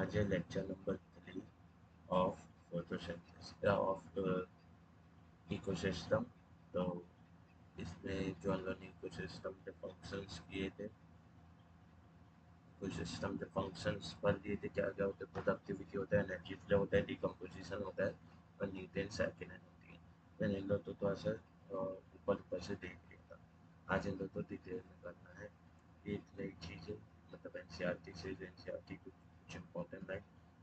आज है lecture number 3 of photosynthesis of ecosystem. तो इसमें जो हम लोगों ने इकोसिस्टम के फंक्शंस किए थे, इकोसिस्टम के फंक्शंस पर लिए थे, क्या क्या होता है, प्रोडक्टिविटी होता है, एनर्जी फ्लो होता है, डिकम्पोजिशन होता है और न्यूट्रिएंट साइकिल होती है। मैंने इन लोग तो थोड़ा सा ऊपर ऊपर से देख लिया था। आज इन लोग तो डिटेल में करना है। एक नई चीज़ें मतलब एनसीईआरटी से एनसीईआरटी कुछ इम्पोर्टेंट लाइन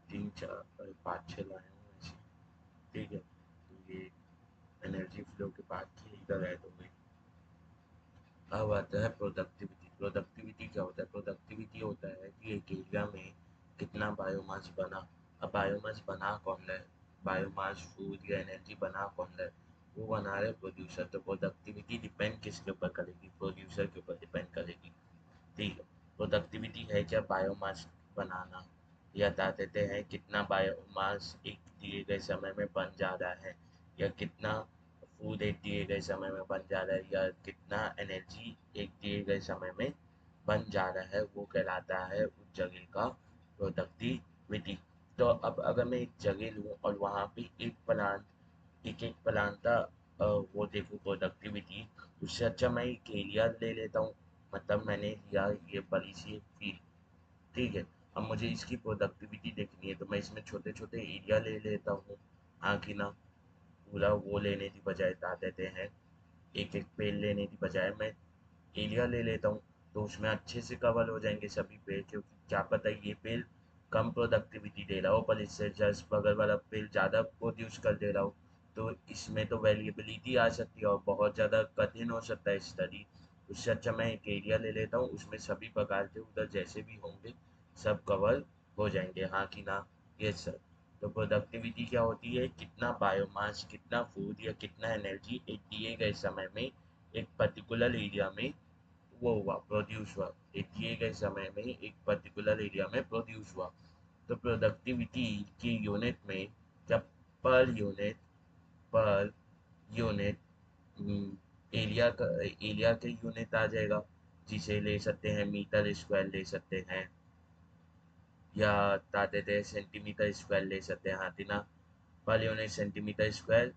3 4 5 6 लाए हूँ ऐसी। ठीक है, तो ये एनर्जी फ्लो के बाद की इधर ऐड हो गई। अब आता है प्रोडक्टिविटी। प्रोडक्टिविटी क्या होता है? प्रोडक्टिविटी होता है कि एक एरिया में कितना बायोमास बना। अब बायोमास बना कौन रहा है? बायोमास फूड या एनर्जी बना कौन रहा है? वो बना रहे प्रोड्यूसर। तो प्रोडक्टिविटी डिपेंड किसके ऊपर करेगी? प्रोड्यूसर के ऊपर डिपेंड करेगी। ठीक है, प्रोडक्टिविटी है क्या? बायोमास बनाना, या बता देते हैं कितना बायोमास एक दिए गए समय में बन जा रहा है, या कितना फूड एक दिए गए समय में बन जा रहा है, या कितना एनर्जी एक दिए गए समय में बन जा रहा है, वो कहलाता है उस जगह का प्रोडक्टिविटी। तो अब अगर मैं एक जगह लूँ और वहाँ पे एक एक प्लांट का वो देखूँ प्रोडक्टिविटी, उससे अच्छा मैं एक एरिया ले लेता हूँ। मतलब मैंने लिया ये बड़ी सी एक फील्ड। ठीक है, अब मुझे इसकी प्रोडक्टिविटी देखनी है तो मैं इसमें छोटे छोटे एरिया ले लेता हूँ। हाँ कि ना? पूरा वो लेने की बजाय बता देते हैं, एक एक पेड़ लेने की बजाय मैं एरिया ले लेता हूँ। तो उसमें अच्छे से कवर हो जाएंगे सभी पेड़, क्योंकि क्या पता ये पेड़ कम प्रोडक्टिविटी दे रहा हो पर इससे जस्ट बगल वाला पेड़ ज़्यादा प्रोड्यूस कर दे रहा हो। तो इसमें तो वेरिएबिलिटी आ सकती है और बहुत ज़्यादा कठिन हो सकता है स्टडी। उससे अच्छा मैं एक एरिया ले लेता हूँ, उसमें सभी प्रकार के उधर जैसे भी होंगे सब कवर हो जाएंगे। हाँ कि ना? Yes sir. तो प्रोडक्टिविटी क्या होती है? कितना बायोमास, कितना फूड या कितना एनर्जी एक दिए गए समय में एक पर्टिकुलर एरिया में वो हुआ, प्रोड्यूस हुआ। एक दिए गए समय में एक पर्टिकुलर एरिया में प्रोड्यूस हुआ। तो प्रोडक्टिविटी की यूनिट में जब पर यूनिट एरिया का यूनिट आ जाएगा, जिसे ले सकते हैं मीटर स्क्वायर ले सकते हैं, या बता देते हैं सेंटीमीटर स्क्वायर ले सकते हैं। हाँ ना? Per unit centimetre square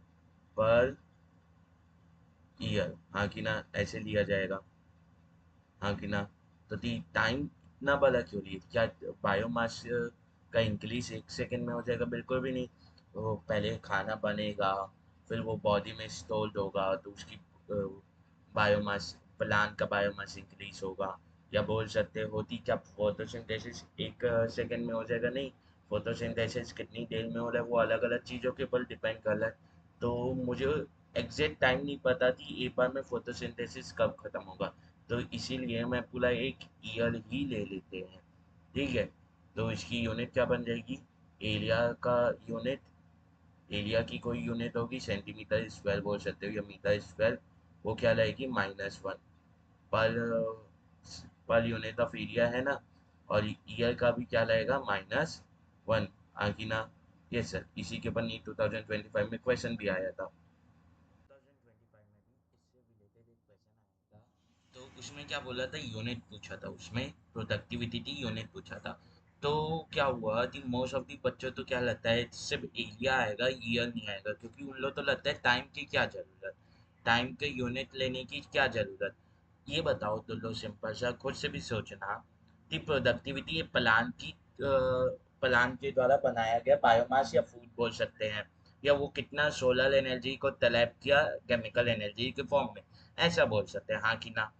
per year. हाँ कि ना? ऐसे लिया जाएगा। हाँ कि ना? तो टाइम इतना बड़ा क्यों लिए? क्या बायोमास का इंक्रीज 1 सेकंड में हो जाएगा? बिल्कुल भी नहीं। वो पहले खाना बनेगा, फिर वो बॉडी में स्टोर्ड होगा, तो उसकी बायोमास, प्लांट का बायोमास इंक्रीज होगा। या बोल सकते होती क्या फोटोसिंथेसिस 1 सेकंड में हो जाएगा? नहीं। फोटोसिंथेसिस कितनी देर में हो रहा है वो अलग अलग चीज़ों के ऊपर डिपेंड कर रहा है। तो मुझे एग्जैक्ट टाइम नहीं पता थी एक बार में फोटोसिंथेसिस कब खत्म होगा। तो इसीलिए मैं पूरा एक ईयर ही ले लेते हैं। ठीक है, तो इसकी यूनिट क्या बन जाएगी? एरिया का यूनिट, एरिया की कोई यूनिट होगी, सेंटीमीटर स्क्वायर बोल सकते हो या मीटर स्क्वायर। वो क्या रहेगी? -1 पर यूनिट ऑफ एरिया है ना। और ईयर का भी क्या रहेगा? -1। आगे ना? यस सर, इसी के ऊपर नीट 2025 में क्वेश्चन भी आया था। 2025 में भी इससे रिलेटेड एक क्वेश्चन आया था। तो उसमें क्या बोला था? यूनिट पूछा था, उसमें प्रोडक्टिविटी की यूनिट पूछा था। तो क्या हुआ कि मोस्ट ऑफ दी बच्चों तो क्या लगता है सिर्फ एरिया आएगा, ईयर नहीं आएगा, क्योंकि उन लोग तो लगता है टाइम की क्या ज़रूरत, टाइम के यूनिट लेने की क्या ज़रूरत। ये बताओ तो लो, सिंपल सा खुद से भी सोचना कि प्रोडक्टिविटी ये प्लांट के द्वारा बनाया गया बायोमास या फूड बोल सकते हैं, या वो कितना सोलर एनर्जी को तलब किया केमिकल एनर्जी के फॉर्म में, ऐसा बोल सकते हैं। हाँ कि ना?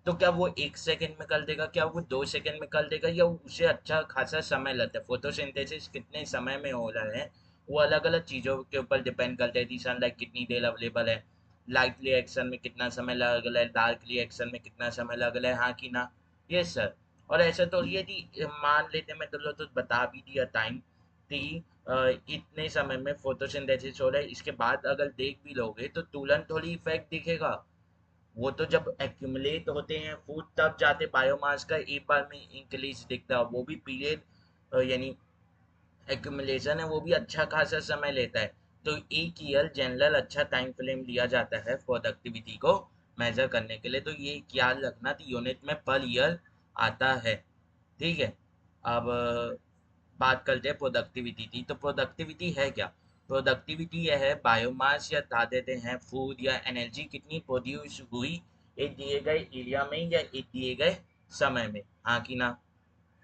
तो क्या वो 1 सेकंड में कर देगा? क्या वो 2 सेकंड में कर देगा? या उसे अच्छा खासा समय लगता है? फोटोसिंथेसिस कितने समय में हो रहा है वो अलग अलग चीज़ों के ऊपर डिपेंड करता है कि सनलाइट कितनी देर अवेलेबल है, लाइट रिएक्शन में कितना समय लग रहा है, डार्क रिएक्शन में कितना समय लग रहा है। हाँ कि ना? ये सर। और ऐसा तो ये कि मान लेते मैं तो बता भी दिया टाइम कि इतने समय में फोटोसिंथेसिस हो रहा है, इसके बाद अगर देख भी लोगे तो तुरंत थोड़ी इफेक्ट दिखेगा। वो तो जब एक्यूमुलेट होते हैं फूड तब जाते बायोमास का एक बार में इंक्रीज दिखता है, वो भी पीरियड यानी एक्यूमुलेशन है, वो भी अच्छा खासा समय लेता है। तो एक ईयर जनरल अच्छा टाइम फ्रेम लिया जाता है प्रोडक्टिविटी को मेजर करने के लिए। तो ये याद रखना कि यूनिट में पर ईयर आता है। ठीक है। अब बात करते हैं प्रोडक्टिविटी की। तो प्रोडक्टिविटी है क्या? प्रोडक्टिविटी यह है बायोमास या बता देते हैं फूड या एनर्जी कितनी प्रोड्यूस हुई एक दिए गए एरिया में या एक दिए गए समय में, हाँ कि ना?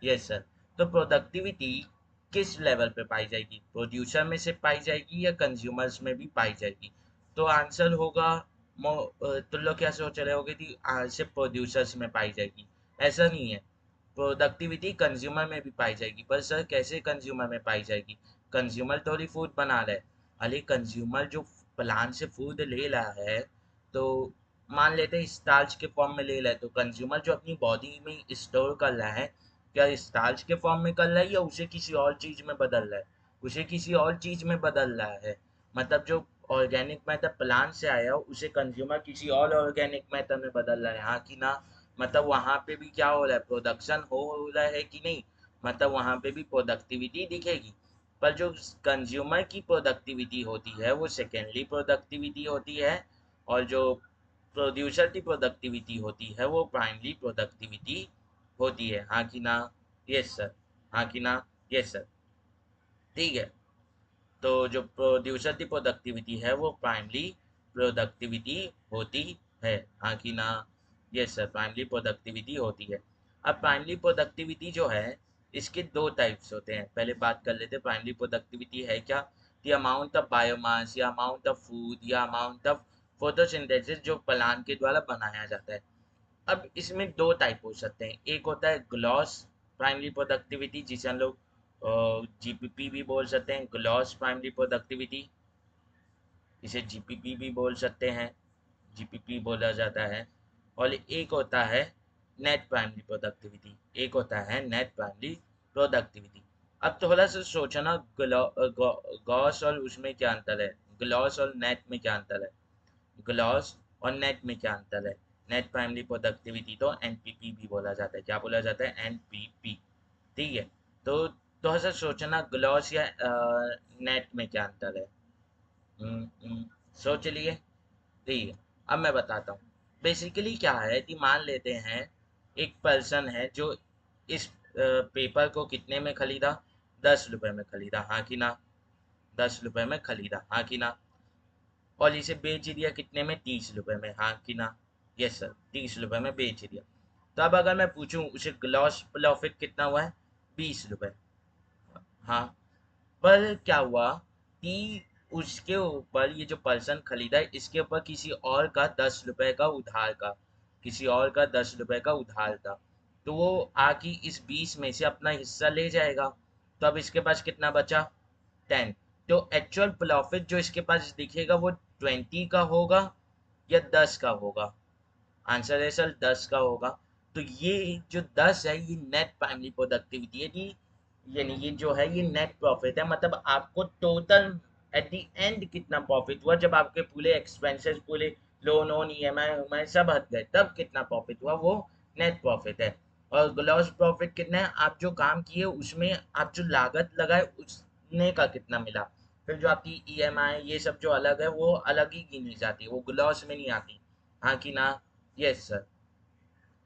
Yes sir. तो प्रोडक्टिविटी किस लेवल पे पाई जाएगी? प्रोड्यूसर में से पाई जाएगी या कंज्यूमर्स में भी पाई जाएगी? तो आंसर होगा तुम लोग क्या सोच रहे होगे कि सिर्फ प्रोड्यूसर्स में पाई जाएगी। ऐसा नहीं है, प्रोडक्टिविटी कंज्यूमर में भी पाई जाएगी। पर सर कैसे कंज्यूमर में पाई जाएगी? कंज्यूमर तो ही फूड बना रहा है। अरे कंज्यूमर जो प्लांट से फूड ले रहा है, तो मान लेते हैं स्टार्च के फॉर्म में ले रहा है, तो कंज्यूमर जो अपनी बॉडी में स्टोर कर रहा है, क्या स्टार्च के फॉर्म में कर रहा है या उसे किसी और चीज में बदल रहा है? उसे किसी और चीज में बदल रहा है। मतलब जो ऑर्गेनिक मैटर प्लांट से आया हो उसे कंज्यूमर किसी और ऑर्गेनिक मैटर में बदल रहा है, हाँ कि ना? मतलब वहां पे भी क्या हो रहा है, प्रोडक्शन हो रहा है कि नहीं? मतलब वहां पे भी प्रोडक्टिविटी दिखेगी। पर जो कंज्यूमर की प्रोडक्टिविटी होती है वो सेकेंडरी प्रोडक्टिविटी होती है, और जो प्रोड्यूसर की प्रोडक्टिविटी होती है वो प्राइमरी प्रोडक्टिविटी होती है, हाँ कि ना? Yes sir. हाँ कि ना? Yes sir. ठीक है। तो जो प्रोड्यूसर की प्रोडक्टिविटी है वो प्राइमरी प्रोडक्टिविटी होती है, हाँ कि ना? यस सर, प्राइमरी प्रोडक्टिविटी होती है। अब प्राइमरी प्रोडक्टिविटी जो है इसके दो टाइप्स होते हैं। पहले बात कर लेते हैं प्राइमरी प्रोडक्टिविटी है क्या। द अमाउंट ऑफ बायोमास या अमाउंट ऑफ फूड या अमाउंट ऑफ फोटोसिंथेसिस जो प्लांट के द्वारा बनाया जाता है। अब इसमें दो टाइप हो सकते हैं। एक होता है ग्लॉस प्राइमरी प्रोडक्टिविटी, जिसे हम लोग जीपीपी भी बोल सकते हैं, ग्लॉस प्राइमरी प्रोडक्टिविटी। इसे जीपीपी भी बोल सकते हैं, जीपीपी बोला जाता है। और एक होता है नेट प्राइमरी प्रोडक्टिविटी, एक होता है नेट प्राइमरी प्रोडक्टिविटी। अब थोड़ा सा सोचना, गॉस और उसमें क्या अंतर है, ग्लॉस और नेट में क्या अंतर है? ग्लॉस और नेट में क्या अंतर है? नेट प्राइमरी प्रोडक्टिविटी तो एनपीपी भी बोला जाता है। क्या बोला जाता है? एनपीपी। ठीक है। तो थोड़ा सा सोचना, ग्लॉस या नेट में क्या अंतर है? सोच लिए? ठीक है। अब मैं बताता हूँ। बेसिकली क्या है कि मान लेते हैं एक पर्सन है जो इस पेपर को कितने में खरीदा? 10 रुपए में खरीदा, हाँ कि ना? 10 रुपए में खरीदा, हाँ कि ना? और इसे बेच दिया कितने में? 30 रुपए में, हाँ कि ना? यस सर, 30 रुपए में बेच दिया। तो अब अगर मैं पूछूं उसे ग्लॉस प्रॉफिट कितना हुआ है? 20 रुपए। हाँ। पर क्या हुआ कि उसके ऊपर ये जो पर्सन खरीदा है इसके ऊपर किसी और का 10 रुपए का उधार का, किसी और का 10 रुपए का उधार था। तो वो आके इस 20 में से अपना हिस्सा ले जाएगा। तो अब इसके पास कितना बचा? 10। तो एक्चुअल प्रॉफिट जो इसके पास दिखेगा वो 20 का होगा या 10 का होगा? आंसर है सर 10 का होगा। तो ये जो 10 है ये नेट प्राइमरी प्रोडक्टिविटी है कि यानी ये जो है ये नेट प्रॉफिट है। मतलब आपको टोटल एट द एंड कितना प्रॉफिट हुआ जब आपके पूरे एक्सपेंसेस, पूरे लोन ओन ईएमआई सब हट गए, तब कितना प्रॉफिट हुआ, वो नेट प्रॉफिट है। और ग्रॉस प्रॉफिट कितना है? आप जो काम किए उसमें आप जो लागत लगाए उसने का कितना मिला। फिर जो आपकी ईएमआई ये सब जो अलग है वो अलग ही गिनी जाती है, वो ग्लॉस में नहीं आती, हाँ कि ना? Yes sir.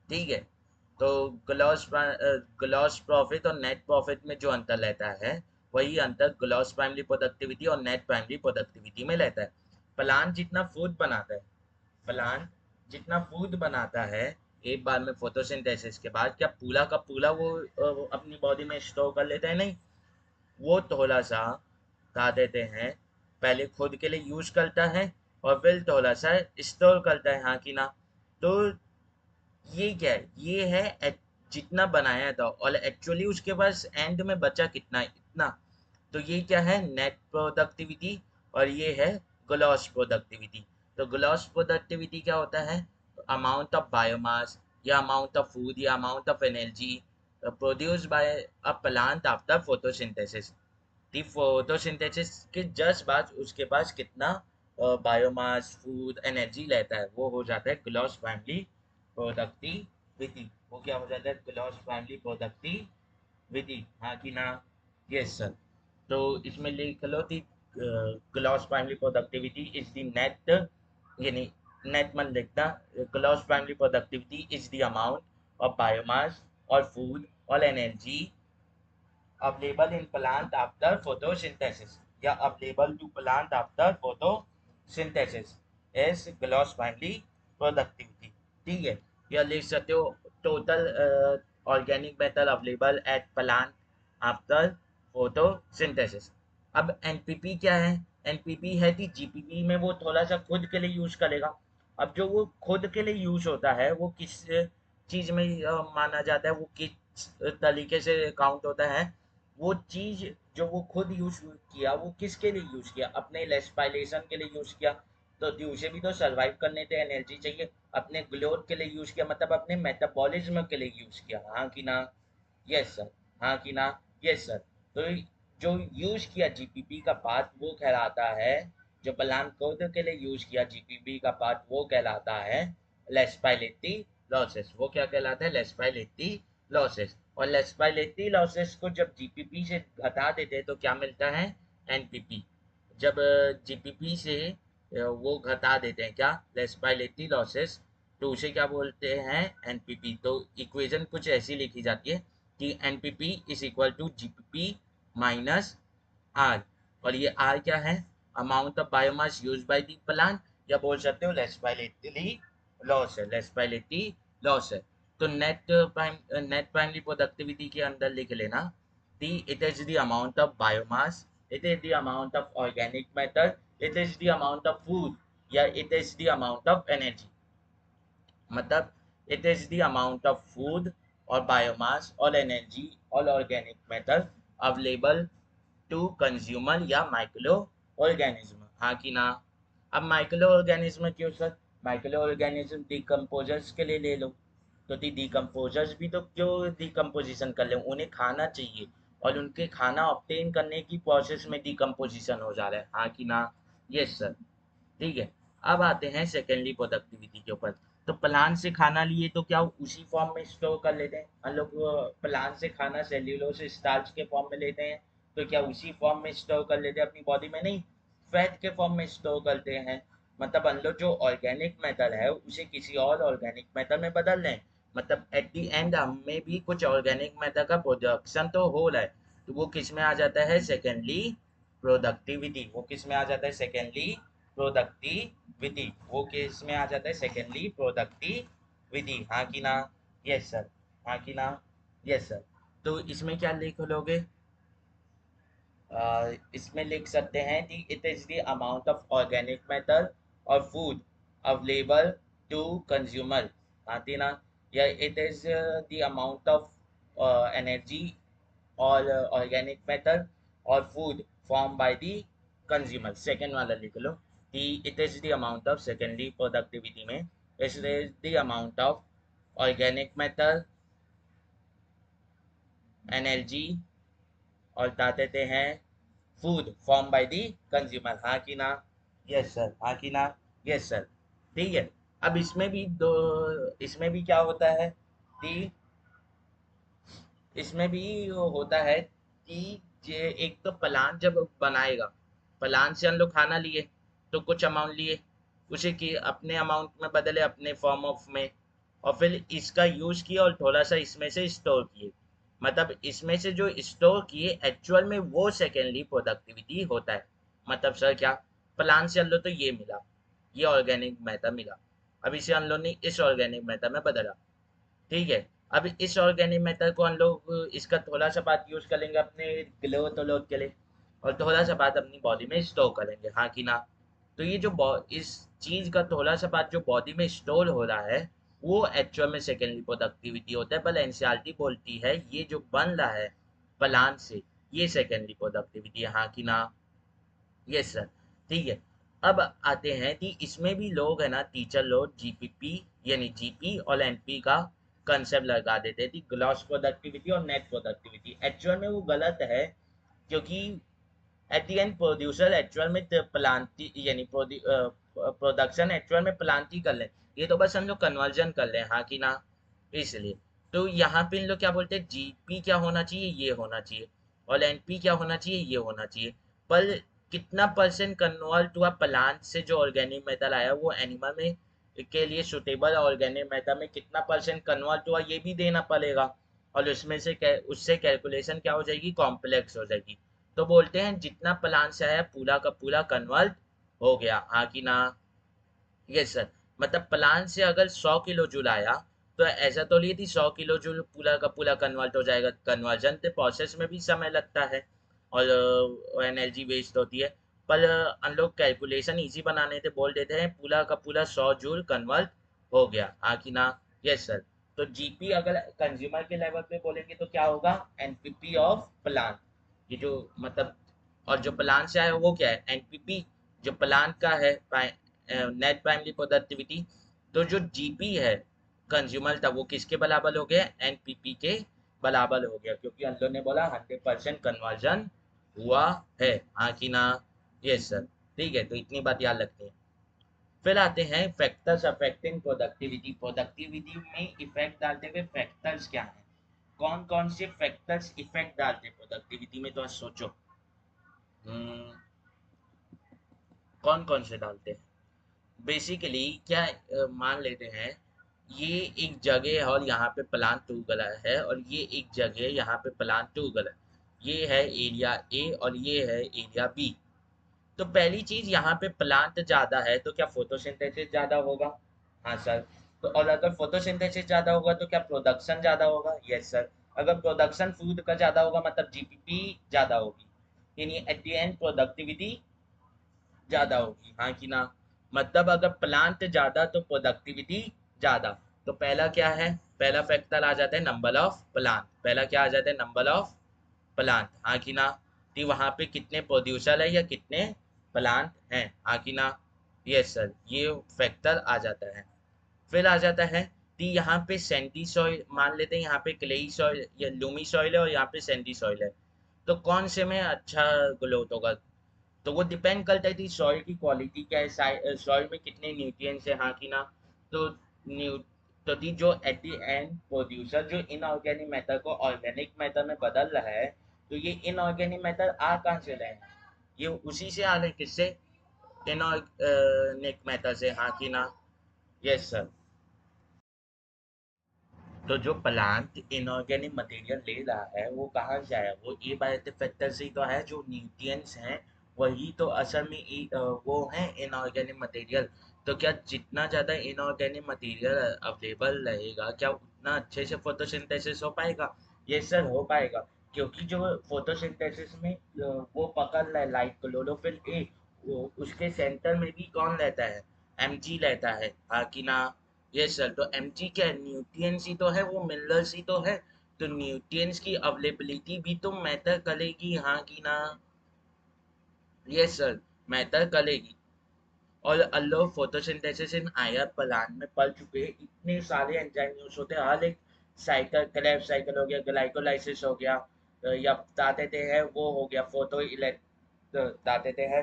ठीक है। तो ग्लॉस प्रॉफिट और नेट प्रॉफिट में जो अंतर रहता है वही अंतर ग्लॉस प्राइमरी प्रोडक्टिविटी और नेट प्राइमरी प्रोडक्टिविटी में रहता है। प्लांट जितना फूड बनाता है, प्लांट जितना फूड बनाता है एक बार में फोटोसिंथेसिस के बाद, क्या पूरा का पूरा वो अपनी बॉडी में स्टोर कर लेता है? नहीं। वो थोड़ा सा खा देते हैं, पहले खुद के लिए यूज करता है और फिर थोड़ा सा स्टोर करता है, हाँ कि ना? तो ये क्या है? ये है जितना बनाया था और एक्चुअली उसके पास एंड में बचा कितना है, इतना। तो ये क्या है? Net productivity. और ये है ग्लॉस प्रोडक्टिविटी। तो ग्लॉस प्रोडक्टिविटी क्या होता है? अमाउंट ऑफ बायोमास या अमाउंट ऑफ फूड या amount of energy produce by a plant after photosynthesis. The photosynthesis के जस्ट बाद उसके पास कितना बायोमास, फूड, एनर्जी रहता है, वो हो जाता है ग्लॉस फैमिली प्रोडक्टिविटी। वो क्या हो जाता है? ग्लॉस फैमिली प्रोडक्टिविटी, हाँ कि ना? Yes sir. तो इसमें लिख लो कि gloss family productivity is the net, यानी नेट मन लिखना, gloss family productivity is the amount of biomass और फूड और energy available in plant after photosynthesis या available to plant after photosynthesis is gross primary productivity. ठीक है, या लिख सकते हो total organic matter available at plant after photosynthesis. अब एनपीपी क्या है? एनपीपी है कि जीपीपी में वो थोड़ा सा खुद के लिए यूज करेगा। अब जो वो खुद के लिए यूज होता है वो किस चीज में माना जाता है, वो किस तरीके से काउंट होता है? वो चीज जो वो खुद यूज किया वो किसके लिए यूज किया? अपने रेस्पिरेशन के लिए यूज किया, तो उसे भी तो सरवाइव करने के एनर्जी चाहिए। अपने ग्रोथ के लिए यूज किया मतलब अपने मेटाबॉलिज्म के लिए यूज किया, हाँ कि ना? यस सर, हाँ कि ना? Yes sir. तो जो यूज किया जीपीपी का पार्ट वो कहलाता है, जो प्लांट कोड के लिए यूज किया जीपीपी का पार्ट वो कहलाता है लेस्पाइलेटी लॉसेस। वो क्या कहलाता है? लेस्पाइलेटी लॉसेस। और लेस्पाइलेटी लॉसेस को जब जीपीपी से घटा देते हैं तो क्या मिलता है? एनपीपी। जब जीपीपी से वो घटा देते हैं क्या? लेस्पाइलेटी लॉसेस, तो उसे क्या बोलते हैं? एनपीपी। तो इक्वेशन कुछ ऐसी लिखी जाती है कि NPP is equal to GPP minus R. और ये आर क्या है? Amount of biomass use by the plant, या बोल सकते हो लेस्पाइलेटी लॉस है, लेस्पाइलेटी लॉस है। तो नेट प्राइमरी प्रोडक्टिविटी के अंदर लिख लेना दी it is the amount of biomass, it is the amount of organic matter, it is the amount of food, या it is the amount of energy। मतलब it is the amount of food or biomass or energy or organic matter available to consumer या micro organism, हाँ कि ना? अब micro organism क्यों sir? Micro organism decomposers के लिए ले लो, तो डिकम्पोजर्स भी तो क्यों डिकम्पोजिशन कर ले? उन्हें खाना चाहिए और उनके खाना ऑब्टेन करने की प्रोसेस में डिकम्पोजिशन हो जा रहा है, हाँ कि ना? Yes sir. ठीक है, अब आते हैं सेकेंडरी प्रोडक्टिविटी के ऊपर। तो प्लांट से खाना लिए तो क्या उसी फॉर्म में स्टोर कर लेते हैं हम लोग? प्लांट से खाना सेल्यूलोज स्टार्च के फॉर्म में लेते हैं, तो क्या उसी फॉर्म में स्टोर कर लेते हैं अपनी बॉडी में? नहीं, फैट के फॉर्म में स्टोर करते हैं। मतलब हम लोग जो ऑर्गेनिक मैटर है उसे किसी और ऑर्गेनिक मैटर में बदल लें, मतलब एट दी एंड हमें भी कुछ ऑर्गेनिक मैटर का प्रोडक्शन तो हो रहा है, तो वो किस में आ जाता है? Secondary productivity. वो किस में आ जाता है? Secondary productivity. वो किस में आ जाता है? सेकेंडरी प्रोडक्टिविटी, हाँ कि ना? यस सर, हाँ कि ना? Yes sir. तो इसमें क्या लिख लोगे? इसमें लिख सकते हैं कि it is the amount of organic matter और फूड अवेलेबल टू कंज्यूमर, आती ना? या it is the amount of energy और ऑर्गेनिक मैटर और food form by the consumer. Second वाला लिख लो कि it is the amount of secondary productivity में it is the amount of organic matter, energy और क्या कहते हैं? Food form by the consumer, हाँ कि ना? यस सर, हाँ कि ना? Yes sir. ठीक है, अब इसमें भी दो, इसमें भी क्या होता है कि इसमें भी वो होता है कि एक तो प्लान जब बनाएगा, प्लान से हम लोग खाना लिए तो कुछ अमाउंट लिए, उसे कि अपने अमाउंट में बदले अपने फॉर्म ऑफ में, और फिर इसका यूज किया और थोड़ा सा इसमें से स्टोर किए। मतलब इसमें से जो स्टोर किए एक्चुअल में वो सेकेंडरी प्रोडक्टिविटी होता है। मतलब सर क्या? प्लान से हम लोग तो ये मिला, ये ऑर्गेनिक मैटर मिला, अब इसे हम लोग ने इस ऑर्गेनिक मैटर में बदला। ठीक है, अब इस ऑर्गेनिक मेथड को हम लोग इसका थोड़ा सा बात यूज करेंगे अपने ग्रोथ व्लोथ के लिए, और थोड़ा सा बात अपनी बॉडी में स्टोर करेंगे, हाँ कि ना? तो ये जो इस चीज का थोड़ा सा बात जो बॉडी में स्टोर हो रहा है वो एक्चुअल में सेकेंडरी प्रोडक्टिविटी होता है, पर एनसीईआरटी बोलती है ये जो बन रहा है प्लांट से ये सेकेंडरी प्रोडक्टिविटी है, हाँ कि ना? Yes sir. ठीक है, अब आते हैं कि इसमें भी लोग है ना, टीचर लोग जीपीपी यानी जीपी और एनपी का कंसेप्ट लगा देते थे, ग्रॉस प्रोडक्टिविटी और नेट प्रोडक्टिविटी। एक्चुअल में वो गलत है, क्योंकि at the end producer actual में प्लांटी यानी प्रोडक्शन एक्चुअल में प्लांट ही कर लें, ये तो बस हम लोग कन्वर्जन कर लें, हाँ कि ना? इसलिए तो यहाँ पे इन लोग क्या बोलते हैं, जीपी क्या होना चाहिए? ये होना चाहिए, और एनपी क्या होना चाहिए? ये होना चाहिए। पर कितना परसेंट कन्वर्ट हुआ प्लांट से जो ऑर्गेनिक मैटर आया वो एनिमल में के लिए सुटेबल ऑर्गेनिक मैटर में कितना परसेंट कन्वर्ट हुआ ये भी देना पड़ेगा। और उसमें से उससे कैलकुलेशन क्या हो जाएगी, कॉम्प्लेक्स हो जाएगी। तो बोलते हैं जितना प्लान से आया पूरा का पूरा कन्वर्ट हो गया, हाँ कि ना। Yes sir. मतलब प्लान से अगर 100 किलो जूल आया, तो ऐसा तो नहीं थी 100 किलो जूल पूरा का पूरा कन्वर्ट हो जाएगा। कन्वर्जन के प्रोसेस में भी समय लगता है और एनर्जी वेस्ट होती है। पर हम लोग कैलकुलेशन इजी बनाने थे, बोल देते हैं पूरा का पूरा 100 जूल कन्वर्ट हो गया, हाँ कि ना। Yes sir. तो जीपी अगर कंज्यूमर के लेवल पे बोलेंगे तो क्या होगा, एनपीपी ऑफ प्लान। ये जो मतलब, और जो प्लान से आया वो क्या है, एनपीपी जो प्लान का है, नेट प्राइमरी प्रोडक्टिविटी। तो जो जीपी है कंज्यूमर था वो किसके बराबर हो गया, एनपीपी के बराबर हो गया, क्योंकि हम लोग ने बोला 100% कन्वर्जन हुआ है, हाँ कि ना। Yes sir. ठीक है, तो इतनी बात याद रखनी है। फिर आते हैं फैक्टर्स अफेक्टिंग प्रोडक्टिविटी। प्रोडक्टिविटी में इफेक्ट डालते हुए फैक्टर्स क्या है, कौन कौन से फैक्टर्स इफेक्ट डालते हैं प्रोडक्टिविटी में, तो आज सोचो। हम्म, कौन कौन से डालते हैं। बेसिकली क्या, मान लेते हैं ये एक जगह है और यहाँ पे प्लांट उगला है, और ये एक जगह यहाँ पे प्लांट उगला है। ये है एरिया ए और ये है एरिया बी। तो पहली चीज, यहाँ पे प्लांट ज्यादा है तो क्या फोटोसिंथेसिस ज्यादा होगा, हाँ सर। तो और अगर फोटोसिंथेसिस ज्यादा होगा तो क्या प्रोडक्शन ज्यादा होगा, यस सर। अगर प्रोडक्शन फूड का ज्यादा होगा मतलब जीपीपी ज्यादा होगी, यानी एट द एंड प्रोडक्टिविटी ज्यादा होगी, हाँ कि ना। मतलब अगर प्लांट ज्यादा तो प्रोडक्टिविटी ज्यादा। तो पहला क्या है, पहला फैक्टर आ जाता है नंबर ऑफ प्लांट। पहला क्या आ जाता है, नंबर ऑफ प्लांट, हाँ कि ना। कि वहां पे कितने प्रोड्यूसर है या कितने प्लांट हैं, हाँ कि ना। यस सर, ये फैक्टर आ जाता है। फिर आ जाता है कि यहाँ पे सैंडी सॉइल, मान लेते हैं यहाँ पे क्लेई सॉइल या लूमी सॉइल है और यहाँ पे सैंडी सॉइल है। तो कौन से में अच्छा ग्रोथ होगा, तो वो डिपेंड करता है कि सॉइल की क्वालिटी क्या है, सॉइल में कितने न्यूट्रिएंट्स है, हाँ कि ना। तो न्यू तो दी जो एट द एंड प्रोड्यूसर जो इनऑर्गेनिक मेथड को ऑर्गेनिक मेथड में बदल रहा है, तो ये इनऑर्गेनिक मेथड आ कहाँ से रहे हैं, ये उसी से आ रहे हैं, किससे, इनऑर्गेनिक मेथड से, हाँ कि ना। Yes sir. तो जो प्लांट इनऑर्गेनिक मटेरियल ले रहा है वो कहाँ से आया, वो ए बायोटिक फैक्टर से ही तो है, जो न्यूट्रिएंट्स हैं वही तो असल में वो है इनऑर्गेनिक मटेरियल। तो क्या जितना ज़्यादा इनऑर्गेनिक मटेरियल अवेलेबल रहेगा, क्या उतना अच्छे से फोटोसिंथेसिस हो पाएगा, ये सर हो पाएगा। क्योंकि जो फोटोसिंथेसिस में वो पकड़ रहा है लाइट क्लोरोफिल ए, उसके सेंटर में भी कौन रहता है, एमजी रहता है, हाँ कि ना। Yes sir. तो एमजी क्या है, न्यूट्रिएंट्स ही तो है, वो मिनरल्स ही तो है। तो न्यूट्रिएंट्स की अवेलेबिलिटी भी तो मैटर करेगी, हाँ कि ना। यस सर, मैटर करेगी। और अल्लो फोटोसिंथेसिस इन आयर प्लांट में पढ़ चुके हैं, इतने सारे एंजाइम यूज होते हैं हर एक साइकिल, क्रेब्स साइकिल हो गया, ग्लाइकोलाइसिस हो गया, या बताते थे है वो हो गया फोटो इलेक्ट, बताते थे है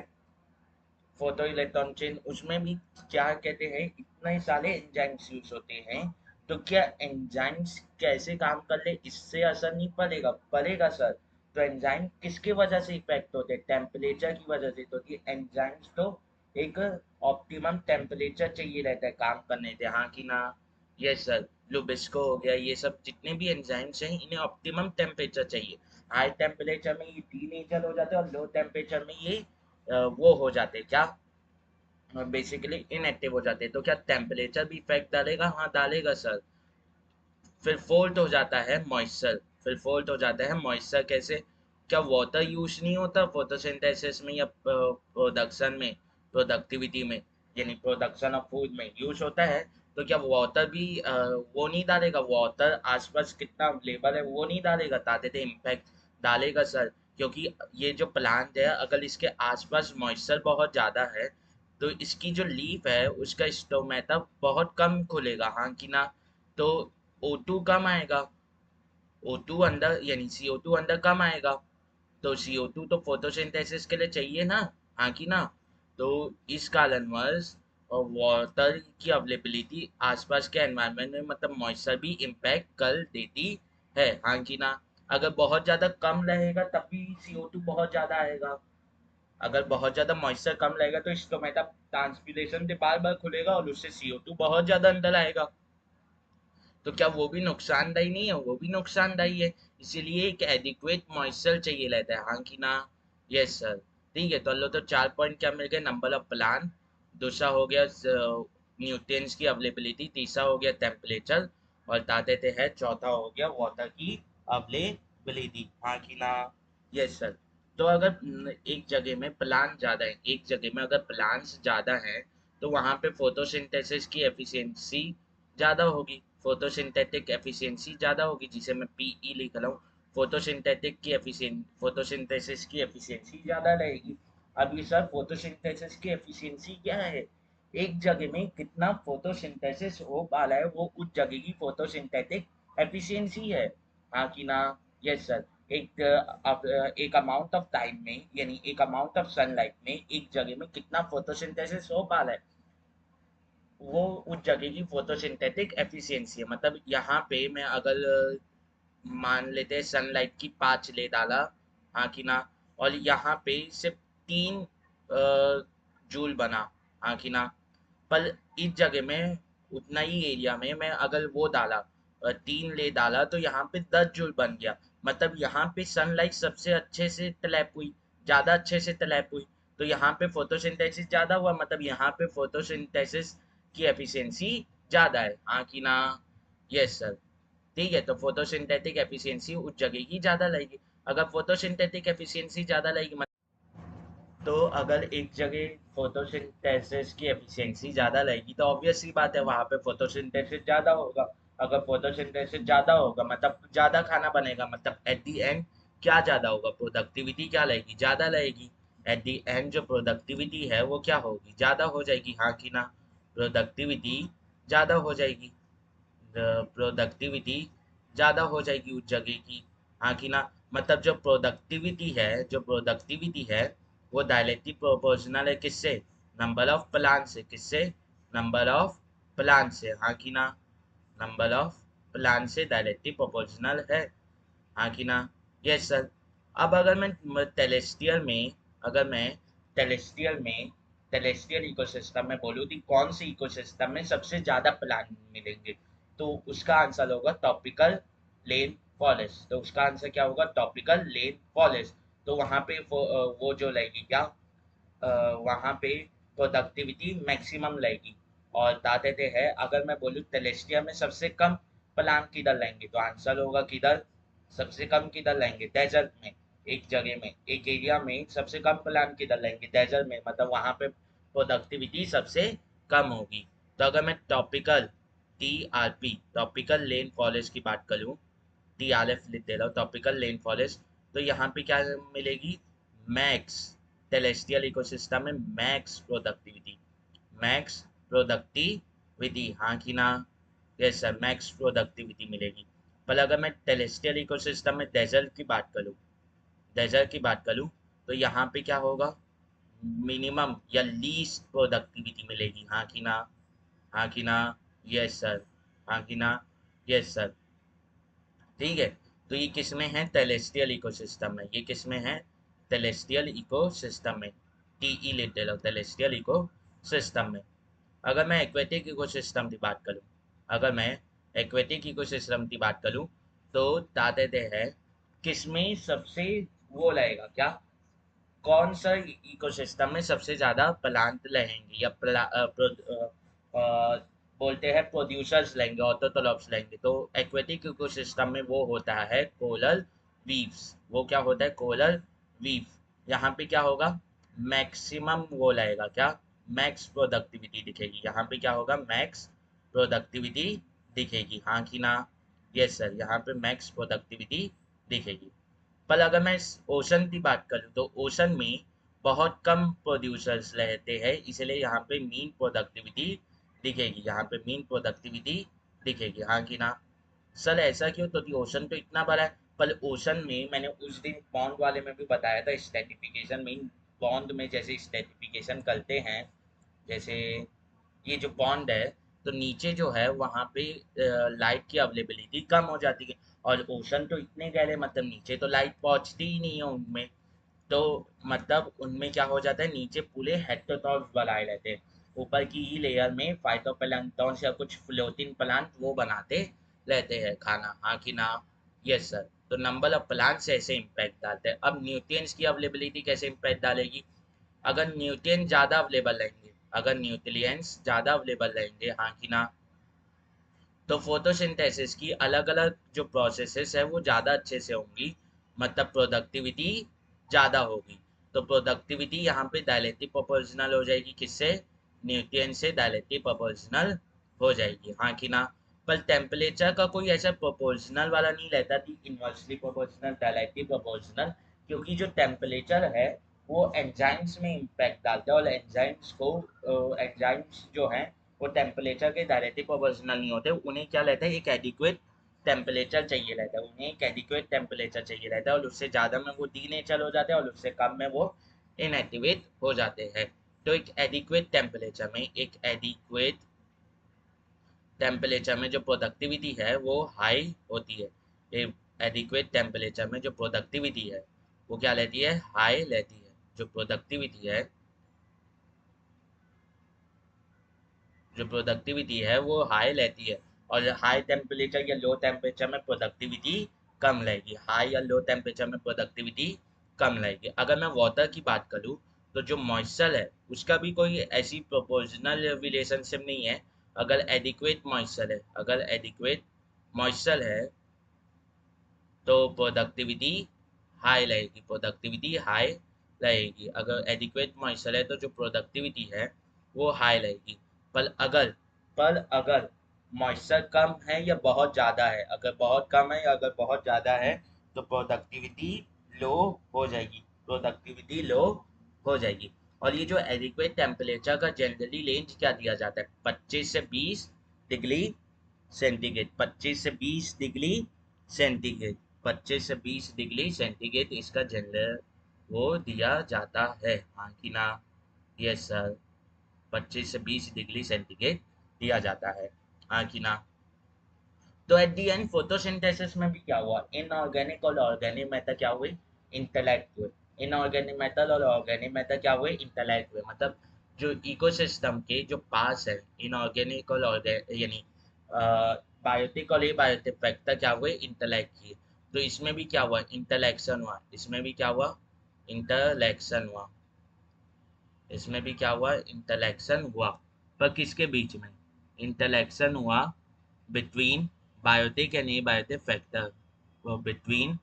फोटो इलेक्ट्रॉन चेन, उसमें भी क्या कहते हैं इतने सारे एंजाइम्स यूज होते हैं। तो क्या एंजाइम्स कैसे काम कर ले इससे असर नहीं पड़ेगा, पड़ेगा सर। तो एंजाइम किसकी वजह से इफेक्ट होते हैं, टेम्परेचर की वजह से। तो ये एंजाइम्स तो एक ऑप्टिमम टेम्परेचर चाहिए रहता है काम करने से, हाँ कि ना। Yes sir. लुबिस्को हो गया, ये सब जितने भी एंजाइम्स हैं इन्हें ऑप्टिमम टेम्परेचर चाहिए। हाई टेम्परेचर में ये डीनेचर हो जाते हैं और लो टेम्परेचर में ये वो हो जाते हैं क्या, बेसिकली इनएक्टिव हो जाते हैं। तो क्या टेम्परेचर भी इफेक्ट डालेगा, हाँ डालेगा सर। फिर फोल्ट हो जाता है मॉइस्चर, फिर फोल्ट हो जाता है मॉइस्चर कैसे, क्या वाटर यूज नहीं होता फोटोसिंथेसिस में या प्रोडक्शन में, प्रोडक्टिविटी में, यानी प्रोडक्शन ऑफ फूड में यूज होता है। तो क्या वाटर भी वो नहीं डालेगा, वाटर आसपास कितना अवेलेबल है वो नहीं डालेगा, डालते थे इम्पैक्ट डालेगा सर। क्योंकि ये जो प्लांट है अगर इसके आसपास मॉइस्चर बहुत ज़्यादा है, तो इसकी जो लीफ है उसका स्टोमेटा बहुत कम खुलेगा, हाँ कि ना। तो O2 कम आएगा, O2 अंदर यानी CO2 अंदर कम आएगा। तो CO2 तो फोटोसिंथेसिस के लिए चाहिए ना, हाँ कि ना। तो इस कारणवश और वाटर की अवेलेबिलिटी आसपास के एनवायरनमेंट में मतलब मॉइस्चर भी इम्पैक्ट कर देती है, हाँ कि ना। अगर बहुत ज़्यादा कम रहेगा तब भी CO2 बहुत ज़्यादा आएगा। अगर बहुत ज़्यादा मॉइस्चर कम रहेगा तो स्टोमेटा ट्रांसपिरेशन से बार बार खुलेगा और उससे CO2 बहुत ज़्यादा अंदर आएगा। तो क्या वो भी नुकसानदायी नहीं है? वो भी नुकसानदायी है। इसीलिए एक एडिक्वेट मॉइस्चर चाहिए रहता है, हाँ कि ना? Yes sir. ठीक है, तो लो, तो 4 पॉइंट क्या मिल गए? नंबर ऑफ प्लांट, दूसरा हो गया न्यूट्रिएंट्स की अवेलेबिलिटी, तीसरा हो गया टेम्परेचर, और ताते है चौथा हो गया वाटर की अवेलेबिलिटी, हाँ कि ना? Yes sir. तो अगर एक जगह में प्लांट ज्यादा है, एक जगह में अगर प्लांट्स ज्यादा हैं, तो वहां पे फोटोसिंथेसिस की एफिशिएंसी ज़्यादा होगी, फोटोसिंथेटिक एफिशिएंसी ज़्यादा होगी, जिसे मैं पीई लिख रहा हूँ। फोटोसिंथेसिस की एफिशिएंसी ज़्यादा रहेगी। अब ये सर फोटोसिंथेसिस की एफिशिएंसी क्या है? एक जगह में कितना फोटोसिंथेसिस हो पा रहा है, वो उस जगह की फोटोसिंथेटिक एफिशिएंसी है, हाँ कि ना? Yes sir. एक अमाउंट ऑफ टाइम में, यानी एक अमाउंट ऑफ सनलाइट में एक जगह में कितना फोटोसिंथेसिस हो पा रहा है, वो उस जगह की फोटोसिंथेटिक एफिशिएंसी है। मतलब यहाँ पे मैं अगर मान लेते हैं सनलाइट की 5 ले डाला, हाँ कि ना? और यहाँ पे सिर्फ 3 जूल बना, हाँ कि ना? पर इस जगह में, उतना ही एरिया में मैं अगर वो डाला, 3 ले डाला, तो यहाँ पे 10 जूल बन गया। मतलब यहाँ पे सनलाइट सबसे अच्छे से टलैप हुई, ज़्यादा अच्छे से टलैप हुई। तो यहाँ पे फोटोसिंथेसिस ज़्यादा हुआ, मतलब यहाँ पे फोटोसिंथेसिस की एफिशिएंसी ज़्यादा है, हाँ कि ना? Yes sir. ठीक है, तो फोटोसिंथेटिक एफिशिएंसी उस जगह की ज़्यादा लगेगी। अगर फोटोसिंथेटिक एफिशिएंसी ज़्यादा लगेगी, तो अगर एक जगह फोटोसिंथेसिस की एफिशिएंसी ज़्यादा रहेगी, तो ऑब्वियस सी बात है वहाँ पे फोटोसिंथेसिस ज़्यादा होगा। अगर फोटोसिंथेसिस ज़्यादा होगा मतलब ज़्यादा खाना बनेगा, मतलब एट दी एंड क्या ज़्यादा होगा? प्रोडक्टिविटी क्या रहेगी? ज़्यादा रहेगी। एट दी एंड जो प्रोडक्टिविटी है वो क्या होगी? ज़्यादा हो जाएगी, हाँ कि ना? प्रोडक्टिविटी ज़्यादा हो जाएगी। प्रोडक्टिविटी ज़्यादा हो जाएगी उस जगह की, हाँ कि ना? मतलब जो प्रोडक्टिविटी है वो डायरेक्टली प्रोपोर्शनल है किससे? नंबर ऑफ प्लांट से। किससे? नंबर ऑफ प्लांट से, हाँ कि ना? नंबर ऑफ प्लांट से डायरेक्टली प्रोपोर्शनल है, हाँ कि ना? Yes sir. अब अगर मैं टेलेस्टियल में टेलेस्टियल इकोसिस्टम में बोलूँ कि कौन सी इकोसिस्टम में सबसे ज़्यादा प्लांट मिलेंगे, तो उसका आंसर होगा टॉपिकल लेन फॉरेस्ट। तो उसका आंसर क्या होगा? टॉपिकल लेन फॉरेस्ट। तो वहाँ पे वो जो रहेगी क्या, वहाँ पे प्रोडक्टिविटी मैक्सिमम रहेगी। और बता देते हैं, अगर मैं बोलूँ टेलेस्टिया में सबसे कम प्लांट किधर लाएंगे, तो आंसर होगा किधर? सबसे कम किधर लाएंगे? डेजर्ट में। एक जगह में, एक एरिया में सबसे कम प्लांट किधर लाएंगे? डेजर्ट में, मतलब वहाँ पे प्रोडक्टिविटी सबसे कम होगी। तो अगर मैं टॉपिकल लेन फॉरेस्ट की बात करूँ, टीआरएफ लिख दे रहा हूँ, टॉपिकल रेन फॉरेस्ट, तो यहाँ पे क्या मिलेगी? मैक्स। टेलेस्टियल इकोसिस्टम में मैक्स प्रोडक्टिविटी, मैक्स प्रोडक्टिविटी, हाँ कि ना? यस सर, मैक्स प्रोडक्टिविटी मिलेगी। पर अगर मैं टेलेस्टियल इकोसिस्टम में डेजर्ट की बात करूँ, तो यहाँ पे क्या होगा? मिनिमम या लीस्ट प्रोडक्टिविटी मिलेगी, हाँ कि ना? हाँ कि ना? Yes sir. हाँ कि ना? Yes sir. ठीक है, तो ये किस में है? टेलेस्टियल इकोसिस्टम में। ये किस में है? टेलेस्टियल इकोसिस्टम में। टीई लेते लो, टेलेस्टियल इकोसिस्टम में। अगर मैं एक्वेटिक इकोसिस्टम की बात करूं, अगर मैं एक्वेटिक इकोसिस्टम की बात करूं, तो बता देते हैं किसमें सबसे वो रहेगा क्या, कौन सा इकोसिस्टम में सबसे ज्यादा प्लांट रहेंगे, या बोलते हैं प्रोड्यूसर्स लेंगे, ऑटोट्रॉप्स लेंगे। तो एक्वेटिक इकोसिस्टम में वो होता है कोरल रीफ्स। वो क्या होता है? Coral reef. यहाँ पे क्या होगा? मैक्सिमम वो रहेगा क्या? मैक्स प्रोडक्टिविटी दिखेगी। यहाँ पे क्या होगा? मैक्स प्रोडक्टिविटी दिखेगी, हाँ कि ना? यस सर, यहाँ पे मैक्स प्रोडक्टिविटी दिखेगी। पर अगर मैं ओशन की बात करूँ, तो ओशन में बहुत कम प्रोड्यूसर्स रहते हैं, इसलिए यहाँ पे मीन प्रोडक्टिविटी दिखेगी। यहाँ पे मीन प्रोडक्टिविटी दिखेगी, हाँ कि ना? सर ऐसा क्यों? तो ओशन तो इतना बड़ा है। पर ओशन में मैंने उस दिन बॉन्ड वाले में भी बताया था, स्ट्रेटिफिकेशन में, बॉन्ड में जैसे स्ट्रेटिफिकेशन करते हैं, जैसे ये जो पॉन्ड है, तो नीचे जो है वहाँ पे लाइट की अवेलेबिलिटी कम हो जाती है। और ओशन तो इतने गहरे, मतलब नीचे तो लाइट पहुँचती ही नहीं है उनमें। तो मतलब उनमें क्या हो जाता है, नीचे पूरे हेटेरोट्रॉप्स बनाए रहते हैं। ऊपर की ही लेयर में फाइटोप्लैंक्टन या कुछ फ्लोटिंग प्लांट वो बनाते लेते हैं खाना, हाँ कि ना? Yes sir. तो नंबर ऑफ प्लांट्स ऐसे इम्पैक्ट डालते हैं। अब न्यूट्रिएंट्स की अवेलेबिलिटी कैसे इम्पैक्ट डालेगी? अगर न्यूट्रिएंट ज़्यादा अवेलेबल रहेंगे, अगर न्यूट्रिएंट्स ज़्यादा अवेलेबल रहेंगे, हाँ कि ना, तो फोटोसिंथेसिस की अलग अलग जो प्रोसेसेस है वो ज़्यादा अच्छे से होंगी, मतलब प्रोडक्टिविटी ज़्यादा होगी। तो प्रोडक्टिविटी यहाँ पे डायरेक्टली प्रोपोर्शनल हो जाएगी, किससे? न्यूट्रिएंट से डायरेक्टली प्रोपोर्शनल हो जाएगी, हाँ कि ना? पर टेम्परेचर का कोई ऐसा प्रोपोर्शनल वाला नहीं रहता कि इन्वर्सली प्रोपोर्शनल, डायरेक्टली प्रोपोर्शनल, क्योंकि जो टेम्परेचर है वो एंजाइम्स में इम्पैक्ट डालता है, और एंजाइम्स जो हैं वो टेम्परेचर के डायरेक्टली प्रोपोर्शनल नहीं होते। उन्हें क्या रहता है, एक एडिक्वेट टेम्परेचर चाहिए रहता है, उन्हें एक एडिक्वेट टेम्परेचर चाहिए रहता है, और उससे ज़्यादा में वो डीनेचर हो जाते हैं, और उससे कम में वो इनएक्टिवेट हो जाते हैं। तो एक एडिक्वेट टेम्परेचर में, एक एडिक्वेट टेम्परेचर में जो प्रोडक्टिविटी है वो हाई होती है। एडिक्वेट टेम्परेचर में जो प्रोडक्टिविटी है वो क्या लेती है? हाई लेती है। जो प्रोडक्टिविटी है, जो प्रोडक्टिविटी है वो हाई लेती है, और हाई टेम्परेचर या लो टेम्परेचर में प्रोडक्टिविटी कम रहेगी। हाई या लो टेम्परेचर में प्रोडक्टिविटी कम रहेगी। अगर मैं वाटर की बात करूँ, तो जो मॉइस्चर है उसका भी कोई ऐसी प्रोपोर्शनल रिलेशनशिप नहीं है। अगर एडिक्वेट मॉइस्चर है, अगर एडिक्वेट मॉइस्चर है तो प्रोडक्टिविटी हाई रहेगी, प्रोडक्टिविटी हाई रहेगी। अगर एडिक्वेट मॉइस्चर है तो जो प्रोडक्टिविटी है वो हाई रहेगी। पर अगर मॉइस्चर कम है या बहुत ज़्यादा है, अगर बहुत कम है या अगर बहुत ज़्यादा है, तो प्रोडक्टिविटी लो हो जाएगी, प्रोडक्टिविटी लो हो जाएगी। और ये जो एडिक्वेट टेम्परेचर का जनरली रेंज क्या दिया जाता है? 25 से 20 डिग्री सेंटीग्रेड, 25 से 20 डिग्री सेंटीग्रेड, 25 से 20 डिग्री सेंटीग्रेड इसका जनरल वो दिया जाता है, हाँ कि ना? यस सर, 25 से 20 डिग्री सेंटीग्रेड दिया जाता है, हाँ कि ना? तो एट दी एंड फोटोसिंथेसिस में भी क्या हुआ? इनऑर्गेनिक और ऑर्गेनिक मैटर क्या हुए? इंटरैक्ट हुए। इनऑर्गेनिक मैटर और ऑर्गेनिक मैटर क्या हुए? इंटरैक्ट हुए। मतलब जो इकोसिस्टम के जो पास है, इनऑर्गेनिक और यानी बायोटिक और एबायोटिक फैक्टर क्या हुए? इंटरैक्ट किए। तो इसमें भी क्या हुआ? इंटरैक्शन हुआ। इसमें भी क्या हुआ? इंटरैक्शन हुआ। इसमें भी क्या हुआ? इंटरैक्शन हुआ। पर किसके बीच में? इंटरैक्शन हुआ between biotic and abiotic factor, वो between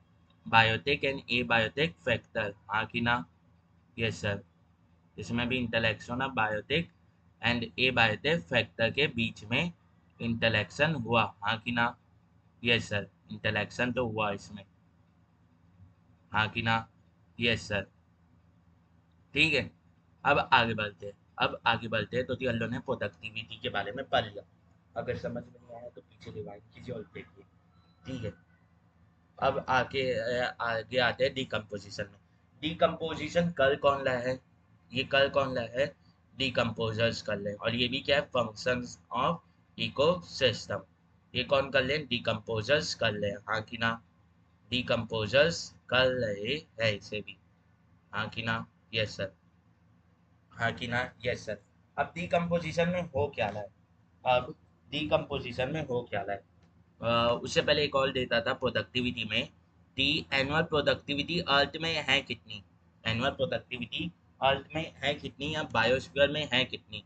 biotic and abiotic factor, हाँ कि ना? यस सर, इसमें भी इंटरेक्शन है बायोटिक एंड एबायोटिक फैक्टर के बीच में इंटरेक्शन हुआ, हाँ कि ना? यस सर, इंटरेक्शन तो हुआ इसमें, हाँ कि ना? Yes sir. ठीक है, अब आगे बढ़ते हैं। अब आगे बढ़ते हैं तो अल्लों ने प्रोडक्टिविटी के बारे में पढ़ लिया। अगर समझ में नहीं आया तो पीछे रिवाइंड कीजिए और देखिए। ठीक है, अब आगे आते हैं डिकम्पोजिशन में। डिकम्पोजिशन कर कौन रहा है? ये कर कौन रहा है? डिकम्पोजर्स कर रहे हैं, और ये भी क्या है? Functions of ecosystem. ये कौन कर रहे हैं? डिकम्पोजर्स कर रहे हैं, हाँ कि ना? डिकम्पोजर्स कर रहे हैं इसे भी, हाँ कि ना? यस सर, हाँ कि ना? Yes sir. अब डिकम्पोजिशन में हो क्या रहा है? अब डिकम्पोजिशन में हो क्या रहा है? उससे पहले एक और देता था प्रोडक्टिविटी में, दी एनुअल प्रोडक्टिविटी अर्थ में है कितनी? एनुअल प्रोडक्टिविटी अर्थ में है कितनी या बायोस्फीयर में है कितनी?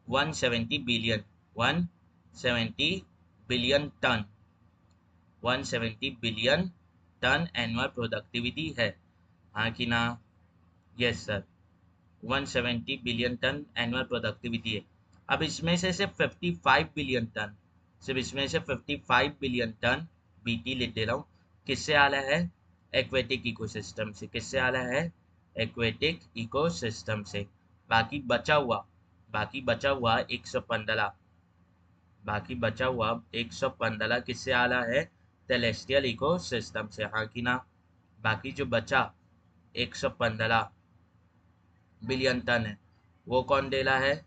170 billion, 170 billion ton, 170 billion ton annual productivity है, हाँ कि ना? Yes sir, 170 billion ton annual productivity है। अब इसमें से सिर्फ 55 बिलियन टन, सिर्फ इसमें से 55 बिलियन टन, बीटी लिख दे रहा हूँ, किससे आ रहा है? एक्वेटिक इकोसिस्टम से। किससे आ रहा है? एक्वेटिक इकोसिस्टम से। बाकी बचा हुआ, बाकी बचा हुआ 115, बाकी बचा हुआ 115 किससे आ रहा है? टेरेस्ट्रियल इकोसिस्टम से, हाँ कि ना? बाकी जो बचा 115 बिलियन टन है, वो कौन दे रहा है?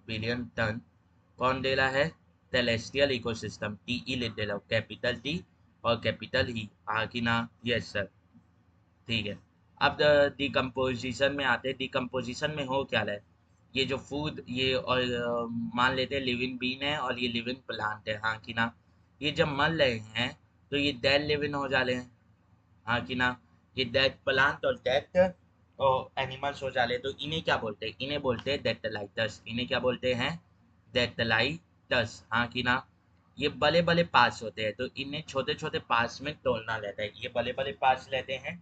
बिलियन टन कौन दे रहा है? Terrestrial ecosystem. टी लिख दे रहा हूँ, कैपिटल टी और कैपिटल ई, हाँ कि ना? Yes sir. ठीक है, अब डिकम्पोजिशन में आते हैं। डिकम्पोजिशन में हो क्या रहा है? ये जो फूड, ये और मान लेते हैं लिविंग बीन है और ये लिविंग प्लांट है, हाँ कि ना? ये जब मर रहे हैं तो ये डेड लिविंग हो जा रहे हैं, हाँ कि ना। ये डेड प्लांट और डेड एनिमल्स हो जा रहे हैं, तो इन्हें क्या बोलते हैं? इन्हें बोलते हैं डेटलाइटस। इन्हें क्या बोलते हैं? डेटलाइटस, हाँ कि ना। ये बड़े बड़े पार्ट्स होते हैं, तो इन्हें छोटे छोटे पार्ट्स में तोड़ना रहता है। ये बड़े बड़े पार्ट्स लेते हैं,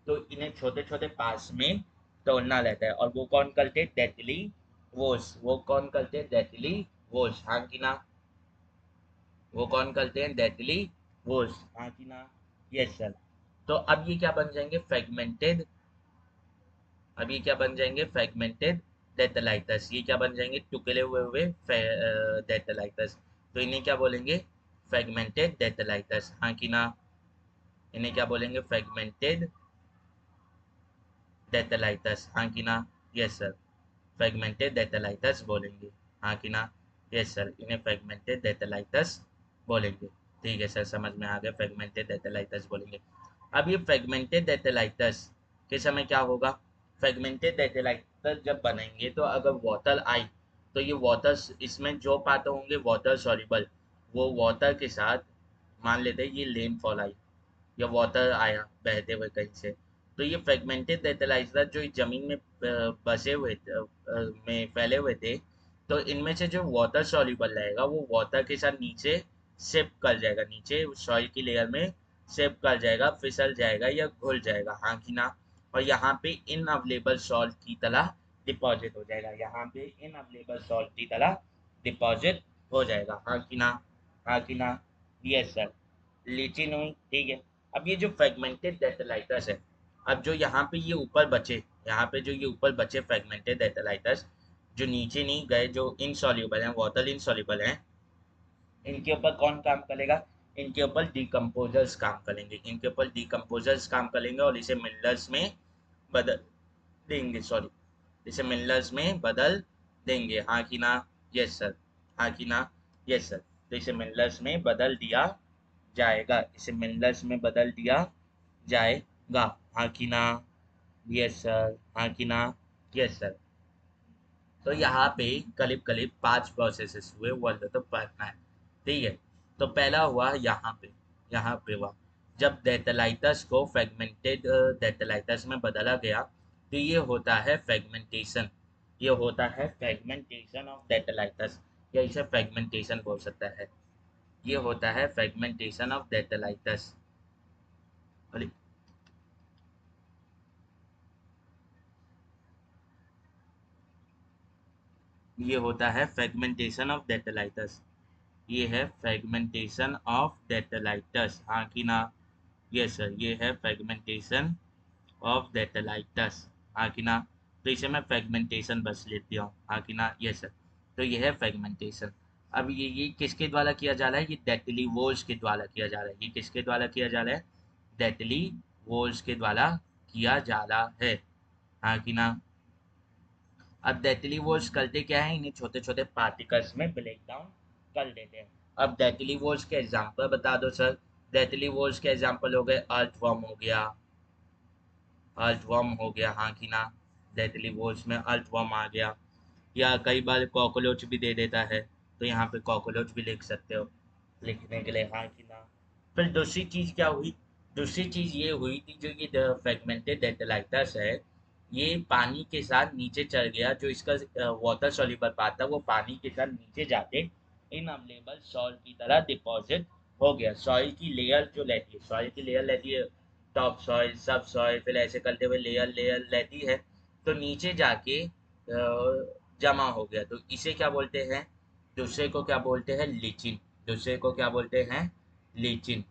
तो इन्हें छोटे छोटे पार्ट्स में तोड़ना रहता है। और वो कौन करते हैं? डेटली वोस। वो कौन करते हैं? डेटली वोस, हाँ कि ना। वो कौन करते हैं? डेटली वोस, हाँ कि ना। Yes sir. तो अब ये क्या बन जाएंगे? फ्रेगमेंटेड। अब ये क्या बन जाएंगे? फ्रेगमेंटेड डेटलाइटस। ये क्या बन जाएंगे? टुकड़े हुए हुए डेटलाइटस। तो इन्हें क्या बोलेंगे? फ्रेगमेंटेड डेटलाइटस, हाँ कि ना। इन्हें क्या बोलेंगे? फ्रेगमेंटेड डेटलाइटस, हाँ कि ना। Yes sir. फ्रेगमेंटेड डेटलाइटस बोलेंगे, हाँ कि ना। यस सर, इन्हें फ्रेगमेंटेड डेटलाइटस बोलेंगे। ठीक है सर, समझ में आ गया, फ्रेगमेंटेड डेटलाइटस बोलेंगे। अब ये फ्रेगमेंटेड डेटलाइटस के समय क्या होगा? फ्रेगमेंटेड डेटलाइटस जब बनेंगे तो अगर वाटर आई, तो ये वाटर, इसमें जो पाते होंगे वाटर सॉल्युबल, वो वाटर के साथ, मान लेते हैं ये रेनफॉल आई या वाटर आया बहते हुए कहीं से, तो ये फ्रेगमेंटेड डेटलाइटस जो इस जमीन में बसे हुए में फैले हुए थे, तो इनमें से जो वाटर सॉल्युबल रहेगा वो वाटर के साथ नीचे शिफ्ट कर जाएगा, नीचे सॉइल की लेयर में शिफ्ट कर जाएगा, फिसल जाएगा या घुल जाएगा, हाँ कि ना। और यहाँ पे इनअवेलेबल सॉल्ट की तरह डिपॉजिट हो जाएगा, यहाँ पे इनअवेलेबल सॉल्ट की तरह डिपॉजिट हो जाएगा, हाँ कि ना। हाँ कि ना। Yes sir. लीचिन हुई, ठीक है। अब ये जो फ्रेगमेंटेड डेटलाइटस है, अब जो यहाँ पे ये ऊपर बचे, यहाँ पे जो ये ऊपर बचे फ्रेगमेंटेड डेटलाइटस, जो नीचे नहीं गए, जो इनसॉल्युबल हैं, वाटर इनसॉल्युबल हैं, इनके ऊपर कौन काम करेगा? इनके ऊपर डिकम्पोजर्स काम करेंगे, इनके ऊपर डिकम्पोजर्स काम करेंगे और इसे मिनरल्स में बदल देंगे, सॉरी, इसे मिनरल्स में बदल देंगे, हाँ कि ना। Yes sir. हाँ कि ना। Yes sir. तो इसे मिनरल्स में बदल दिया जाएगा, इसे मिनरल्स में बदल दिया जाएगा, हाँ कि ना। Yes sir. हाँ कि ना। Yes sir. तो यहाँ पे करीब करीब 5 प्रोसेसेस हुए वर्ल्ड तो पढ़ना है, ठीक है। तो पहला हुआ यहाँ पे हुआ जब डेटलाइटस को फ्रेगमेंटेड डेटलाइटस में बदला गया, तो ये होता है फ्रेगमेंटेशन। ये होता है फ्रेगमेंटेशन ऑफ डेटलाइटस, या इसे फ्रेगमेंटेशन बोल सकता है। ये होता है फ्रेगमेंटेशन ऑफ डेटलाइटस। ये होता है फ्रेगमेंटेशन ऑफ डेटलाइटस। ये है फ्रेगमेंटेशन ऑफ डेटलाइटस, हाँ कि ना। यस सर, ये है फ्रेगमेंटेशन ऑफ डेटलाइटस, हाँ कि ना। तो इसे मैं फ्रेगमेंटेशन बस लेती हूँ, हाँ कि ना। Yes sir. तो ये है फ्रेगमेंटेशन। अब ये किसके द्वारा किया जा रहा है? ये डेटली वोल्स के द्वारा किया जा रहा है। ये किसके द्वारा किया जा रहा है? डेटली वोल्स के द्वारा किया जा रहा है, हाँ कि ना। अब डेटली वोल्स करते क्या है? इन्हें छोटे छोटे पार्टिकल्स में ब्रेक डाउन कर देते हैं। अब डेटली वोल्स के एग्जांपल बता दो सर। डेटली वोल्स के एग्जांपल हो गए, अर्थवर्म हो गया, अर्थवर्म हो गया, हाँ कि ना। डेटली वोल्स में अर्थवर्म आ गया, या कई बार कॉकरोच भी दे देता है, तो यहाँ पे कॉकरोच भी लिख सकते हो लिखने के लिए, हाँ कि ना। फिर दूसरी चीज क्या हुई? दूसरी चीज ये हुई कि जो ये फ्रेगमेंटेड डेटलाइटस है, ये पानी के साथ नीचे चल गया, जो इसका वाटर सॉल्युबल पार्ट था वो पानी के साथ नीचे जाके इनअवेलेबल सॉल्ट की तरह डिपॉजिट हो गया। सॉइल की लेयर जो रहती है, सॉइल की लेयर रहती है, टॉप सॉइल, सब सॉइल, फिर ऐसे करते हुए लेयर लेयर रहती है, तो नीचे जाके जमा हो गया, तो इसे क्या बोलते हैं? दूसरे को क्या बोलते हैं? लीचिन। दूसरे को क्या बोलते हैं? लीचिन।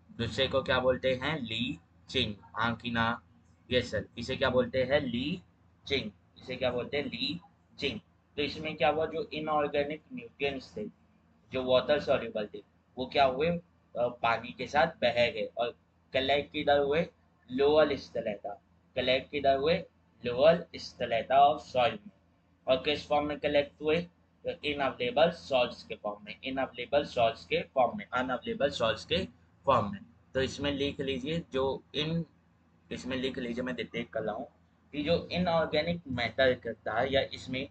दूसरे को क्या बोलते हैं? ली चिंग, हाँ कि ना। यस सर, इसे क्या बोलते हैं? ली चिंग। इसे क्या बोलते हैं? ली चिंग। तो इसमें क्या हुआ? जो इनऑर्गेनिक न्यूट्रिएंट्स थे, जो वाटर सॉल्युबल थे, वो क्या हुए? पानी के साथ बह गए और कलेक्ट किधर हुए? लोअर स्टेलेटा। कलेक्ट किधर हुए? लोअर स्टेलेटा ऑफ सॉइल में। और किस फॉर्म में कलेक्ट हुए? इनअवेलेबल सॉल्ट्स के फॉर्म में, इनअवेलेबल सॉल्ट्स के फॉर्म में, अनअवेलेबल सॉल्ट्स के फॉर्म में। तो इसमें लिख लीजिए, जो इन इसमें लिख लीजिए, मैं डिटेक्ट कर रहा हूँ कि जो इनऑर्गेनिक मैटर करता है, या इसमें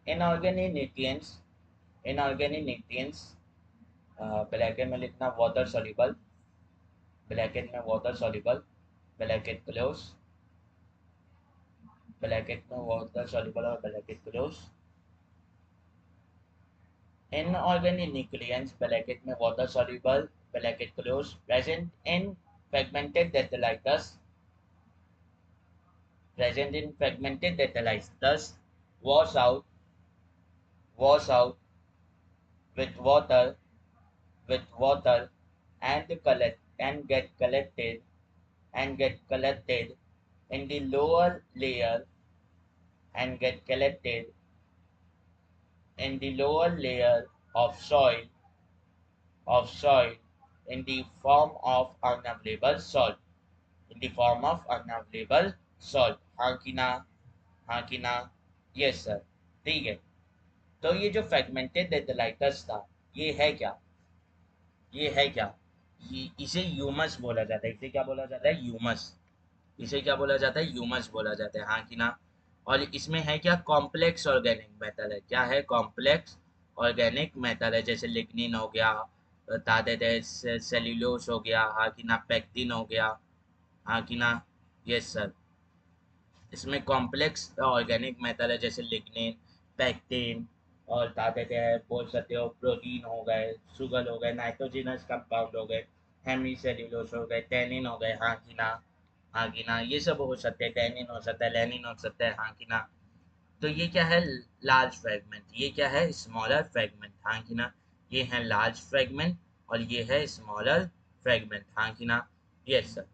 inorganic nutrients, inorganic nutrients bracket में लिखना वाटर सॉल्युबल, ब्रैकेट में water soluble, bracket close, bracket में वाटर सॉल्युबल और bracket close. Inorganic nucleons bracket में water soluble bracket close present in fragmented detritus, present in fragmented detritus wash out with water with water and collect and get collected in the lower layer and get collected in the lower layer of soil in the form of unavailable salt, in the form of unavailable salt। हाँ कि ना, हाँ कि ना, yes sir. ठीक है, तो ये जो फ्रेगमेंटेड डेटालाइटस था, ये है क्या, ये है क्या, ये इसे ह्यूमस बोला जाता है। इसे क्या बोला जाता है, ह्यूमस। इसे क्या बोला जाता है, ह्यूमस बोला जाता है। हाँ कि ना। और इसमें है क्या, कॉम्प्लेक्स ऑर्गेनिक मेटल है। क्या है, कॉम्प्लेक्स ऑर्गेनिक मेटल है। जैसे लिग्निन हो गया, बता देते हैं सेल्यूलोस हो गया, हाँ कि ना, पेक्टिन हो गया, हाँ कि ना, यस सर। इसमें कॉम्प्लेक्स ऑर्गेनिक मेटल है, जैसे लिग्निन, पैक्टिन, और बता देते हैं, बोल सकते हो प्रोटीन हो गए, शुगर हो गए, नाइट्रोजिनस कंपाउंड हो गए, हेमी सेल्यूलोस हो गए, टेनिन हो गए, हाँ कि ना, हाँ कि ना, ये सब हो सकते हैं। टेनिन हो सकता है, लेनिन हो सकता है, हाँ कि ना। तो ये क्या है, लार्ज फ्रेगमेंट। ये क्या है, स्मॉलर फ्रेगमेंट, हाँ कि ना। ये है लार्ज फ्रेगमेंट और ये है स्मॉलर फ्रेगमेंट, हाँ कि ना, यस सर।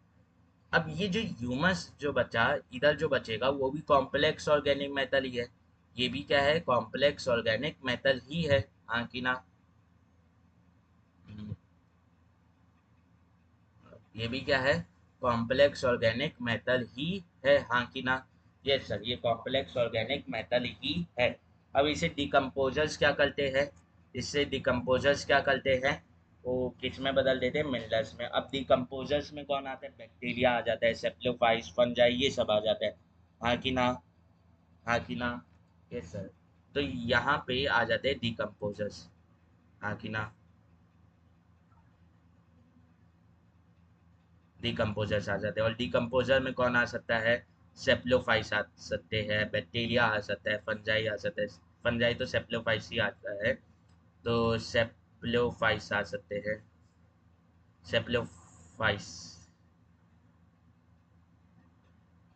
अब ये जो ह्यूमस जो बचा, इधर जो बचेगा वो भी कॉम्प्लेक्स ऑर्गेनिक मेटल ही है। ये भी क्या है, कॉम्प्लेक्स ऑर्गेनिक मेटल ही है, हाँ कि ना। हम्म, ये भी क्या है, कॉम्प्लेक्स ऑर्गेनिक मेटल ही है, हाँ कि ना। यस सर, ये कॉम्प्लेक्स ऑर्गेनिक मेटल ही है। अब इसे डिकम्पोजर्स क्या करते हैं, इससे डिकम्पोजर्स क्या करते हैं, वो किस में बदल देते हैं, मिनरल्स में। अब डिकम्पोजर्स में कौन आता है, बैक्टीरिया आ जाता है, सेप्लोफाइट्स, फंजाई, ये सब आ जाता है, हाँ कि ना, हाँ कि ना, यस सर। तो यहाँ पे आ जाते हैं डिकम्पोजर्स, हाँ कि ना, डिकम्पोजर्स आ जाते हैं। और डिकम्पोजर में कौन आ सकता है, सेप्लोफाइट्स आ सकते हैं, बैक्टीरिया आ सकता है, फंजाई आ सकता है। फंजाई तो सेप्लोफाइट्स ही आता है, तो सेप्लोफाइट्स आ सकते हैं, सेप्लोफाइट्स।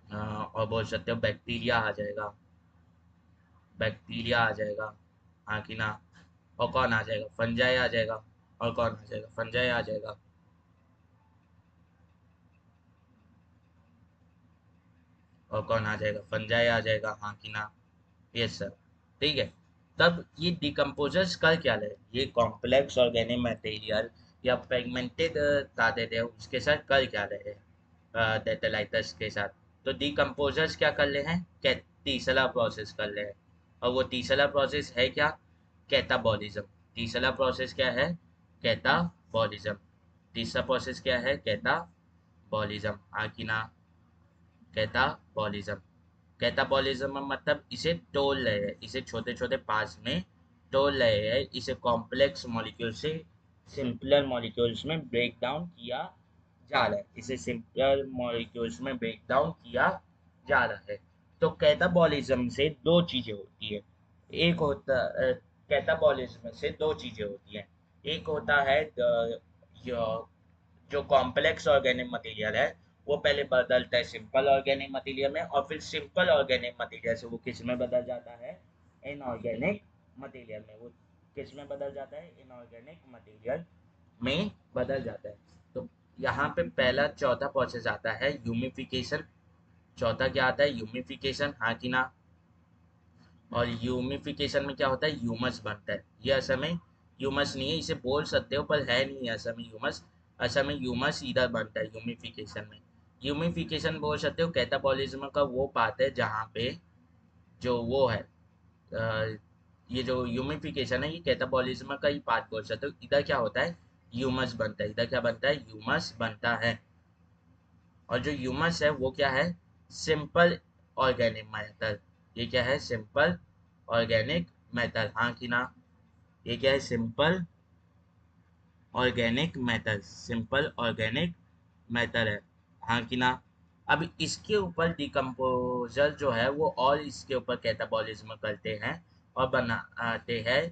और बोल सकते हो बैक्टीरिया आ जाएगा, बैक्टीरिया आ जाएगा, हाँ कि ना। और कौन आ जाएगा, फंजाई आ जाएगा। और कौन आ जाएगा, फंजाई आ जाएगा। और कौन आ जाएगा, फंजाई आ जाएगा, हाँ कि ना, यस सर। ठीक है, तब ये डिकम्पोजर्स कर क्या रहे, ये कॉम्प्लेक्स ऑर्गेनिक मटेरियल या फ्रेगमेंटेड धातु थे, उसके साथ कर क्या रहे हैं, डेटालाइटस के साथ। तो डिकम्पोजर्स क्या कर रहे हैं, तीसरा प्रोसेस कर रहे हैं। और वो तीसरा प्रोसेस है क्या, कैटाबॉलिज्म। तीसरा प्रोसेस क्या है, कैटाबॉलिज्म। तीसरा प्रोसेस क्या है, कैटाबॉलिज्म, हाँ कि ना, कैटाबॉलिज्म। कैटाबॉलिज्म में मतलब इसे तोड़ रहे हैं, इसे छोटे छोटे पार्ट्स में तोड़ रहे हैं, इसे कॉम्प्लेक्स मॉलिक्यूल से सिंपलर मॉलिक्यूल्स में ब्रेक डाउन किया जा रहा है, इसे सिंपलर मॉलिक्यूल्स में ब्रेक डाउन किया जा रहा है। तो कैटाबॉलिज्म से दो चीजें होती है। एक होता कैटाबॉलिज्म से दो चीजें होती हैं। एक होता है जो कॉम्प्लेक्स ऑर्गेनिक मटेरियल है, वो पहले बदलता है सिंपल ऑर्गेनिक मटेरियल में, और फिर सिंपल ऑर्गेनिक मटेरियल से वो किस में बदल जाता है, इनऑर्गेनिक मटेरियल में। वो किस में बदल जाता है, इनऑर्गेनिक मटेरियल में बदल जाता है। तो यहाँ पे पहला चौथा प्रोसेस आता है ह्यूमिफिकेशन। चौथा क्या आता है, ह्यूमिफिकेशन, हाँ कि ना। और ह्यूमिफिकेशन में क्या होता है, ह्यूमस बनता है। ये असल में ह्यूमस नहीं है, इसे बोल सकते हो पर है नहीं असल में ह्यूमस। असल में ह्यूमस इधर बनता है ह्यूमिफिकेशन में। ह्यूमिफिकेशन बोल सकते हो कैटाबॉलिज्म का वो पार्ट है जहाँ पे जो वो है, ये जो ह्यूमिफिकेशन है, ये कैटाबॉलिज्म का ही पार्ट बोल सकते हो। इधर क्या होता है, ह्यूमस बनता है। इधर क्या बनता है, ह्यूमस बनता है। और जो ह्यूमस है वो क्या है, सिंपल ऑर्गेनिक मैटर। ये क्या है, सिंपल ऑर्गेनिक मैटर, हाँ कि ना। ये क्या है, simple organic method, simple organic method है, हाँ कि ना। अब इसके ऊपर डिकम्पोजर जो है वो और इसके ऊपर कैटाबॉलिज्म करते हैं और बनाते हैं,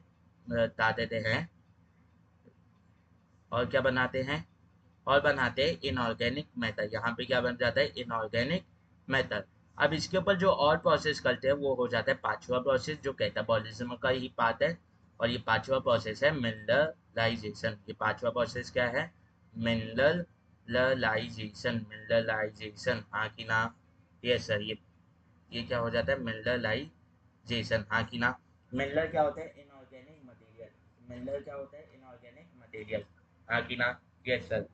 बता देते हैं, और क्या बनाते हैं, और बनाते हैं इनऑर्गेनिक मेथड। यहाँ पे क्या बन जाता है, इनऑर्गेनिक मेथड। अब इसके ऊपर जो और प्रोसेस करते हैं वो हो जाता है पांचवा प्रोसेस, जो कैटाबॉलिज्म का ही पार्ट है। और ये पांचवा प्रोसेस है मिनरलाइजेशन। ये पांचवा प्रोसेस क्या है, मिनरलाइजेशन, मिनरलाइजेशन, हाँ कि ना। यस सर, ये क्या हो जाता है, मिनरलाइजेशन, हाँ कि ना। मिनरल क्या होता है, इनऑर्गेनिक मटेरियल। मिनरल क्या होता है, इनऑर्गेनिक मटेरियल, हाँ कि ना। यस सर,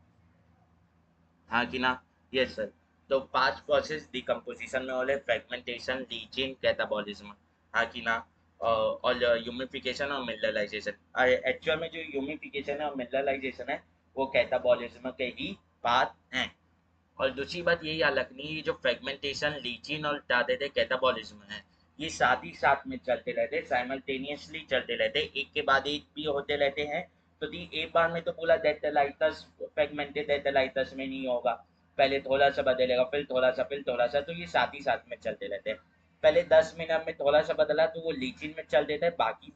हाँ कि ना। Yes sir. तो पांच प्रोसेस डिकम्पोजिशन में होले, फ्रेगमेंटेशन, लीचिंग, कैटाबॉलिज्म, हाँ कि ना। और ह्यूमिफिकेशन और मिनरलाइजेशन। एक्चुअल में जो ह्यूमिफिकेशन है और मिनरलाइजेशन है वो कैटाबॉलिज्म के ही पार्ट हैं। और दूसरी बात ये याद रखनी, ये जो फ्रेगमेंटेशन, लीचिंग और डाटे थे कैटाबॉलिज्म है, ये साथ ही साथ में चलते रहते, साइमल्टेनियसली चलते रहते, एक के बाद एक भी होते रहते हैं। तो दी एक बार में तो पूरा डेल्टालाइटस फ्रेगमेंटेड डेल्टालाइटस में नहीं होगा, पहले थोड़ा सा बदलेगा, फिर थोड़ा सा, फिर थोड़ा सा, तो ये साथ ही साथ में चलते रहते हैं। पहले 10 मिनट में थोड़ा सा बदला तो वो लीचिन में चल देता है बाकी,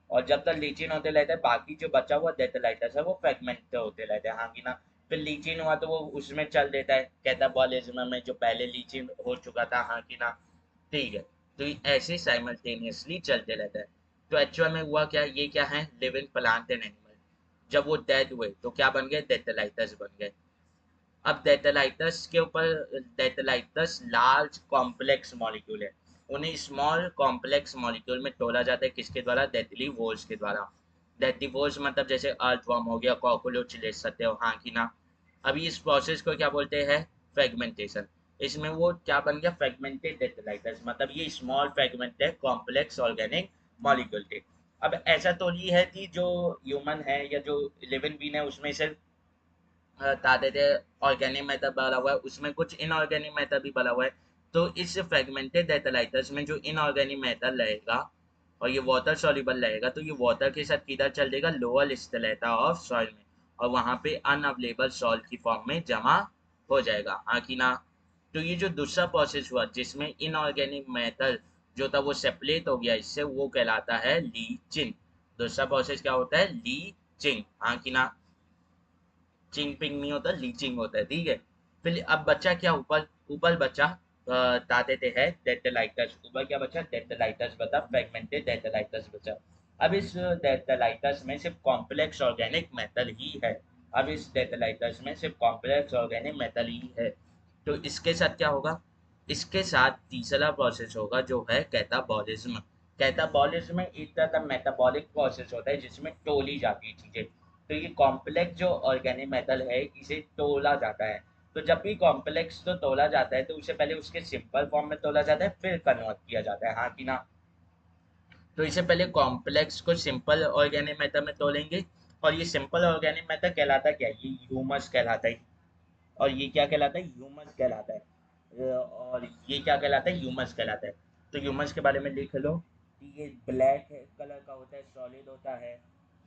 और जब तक लीचिन होते रहता है बाकी जो बचा हुआ डेल्टालाइटस है वो फ्रेगमेंट होते रहते हैं, हाँ कि ना। फिर लीचिन हुआ तो वो उसमें चल देता है कैटाबॉलिज्म में, जो पहले लीचिन हो चुका था, हाँ कि ना। ठीक है, तो ये ऐसे साइमल्टेनियसली चलते रहता है। तो एक्चुअल में हुआ क्या, ये क्या है, लिविंग प्लांट एंड एनिमल। जब वो डेड हुए तो क्या बन गए, डेल्टालाइटस बन गए। अब डेल्टालाइटस के ऊपर, डेल्टालाइटस लार्ज कॉम्प्लेक्स मॉलिक्यूल है, उन्हें स्मॉल कॉम्प्लेक्स मॉलिक्यूल में तोड़ा जाता है, किसके द्वारा, डेल्टिवोर्स के द्वारा। डेल्टिवोर्स मतलब जैसे अर्थवर्म हो गया, कॉकरोच ले सकते हो, हाँ कि ना। अभी इस प्रोसेस को क्या बोलते हैं, फ्रेगमेंटेशन। इसमें वो क्या बन गया, फ्रेगमेंटेड डेल्टालाइटस, मतलब ये स्मॉल फ्रेगमेंट है कॉम्प्लेक्स ऑर्गेनिक मॉलिक्यूल के। अब ऐसा तो नहीं है कि जो ह्यूमन है या जो लिविंग बीन है उसमें सिर्फ ताते थे ऑर्गेनिक मेथड बना हुआ है, उसमें कुछ इनऑर्गेनिक मेथड भी बना हुआ है। तो इस फ्रेगमेंटेड डेल्टालाइटस में जो इनऑर्गेनिक मेथड रहेगा और ये वाटर सॉल्युबल रहेगा, तो ये वाटर के साथ किधर चल देगा, लोअर स्टेलेटा ऑफ सॉइल में, और वहां पे अनअवेलेबल सॉल्ट की फॉर्म में जमा हो जाएगा, हाँ कि ना। तो ये जो दूसरा प्रोसेस हुआ जिसमें इनऑर्गेनिक मेथड जो था वो सेपरेट हो गया इससे, वो कहलाता है लीचिंग। दूसरा प्रोसेस क्या होता है, लीचिंग, हाँ कि ना। चिंग पिंग नहीं होता, लीचिंग होता है, ठीक है। फिर अब बच्चा क्या, ऊपर ऊपर बच्चा ताते है डेल्टालाइटस, ऊपर क्या बचा, डेल्टालाइटस बता, फ्रेगमेंटेड डेल्टालाइटस बचा। अब इस डेल्टालाइटस में सिर्फ कॉम्प्लेक्स ऑर्गेनिक मेटल ही है। अब इस डेल्टालाइटस में सिर्फ कॉम्प्लेक्स ऑर्गेनिक मेटल ही है। तो इसके साथ क्या होगा, इसके साथ तीसरा प्रोसेस होगा जो है कैटाबॉलिज्म। कैटाबॉलिज्म में एक तरह का मेटाबॉलिक प्रोसेस होता है जिसमें तोली जाती है चीजें। तो ये कॉम्प्लेक्स जो ऑर्गेनिक मेटल है इसे तोला जाता है। तो जब भी कॉम्प्लेक्स तो तोला जाता है तो उसे पहले उसके सिंपल फॉर्म में तोला जाता है, फिर कन्वर्ट किया जाता है, हाँ कि ना। तो इसे पहले कॉम्प्लेक्स को सिंपल ऑर्गेनिक मेथड में तोलेंगे। और ये सिंपल ऑर्गेनिक मेथड कहलाता क्या है, ये ह्यूमस कहलाता है। और ये क्या कहलाता है, ह्यूमस कहलाता है। और ये क्या कहलाता है, ह्यूमस कहलाता है। तो ह्यूमस के बारे में लिख लो कि ये ब्लैक कलर का होता है, सॉलिड होता है,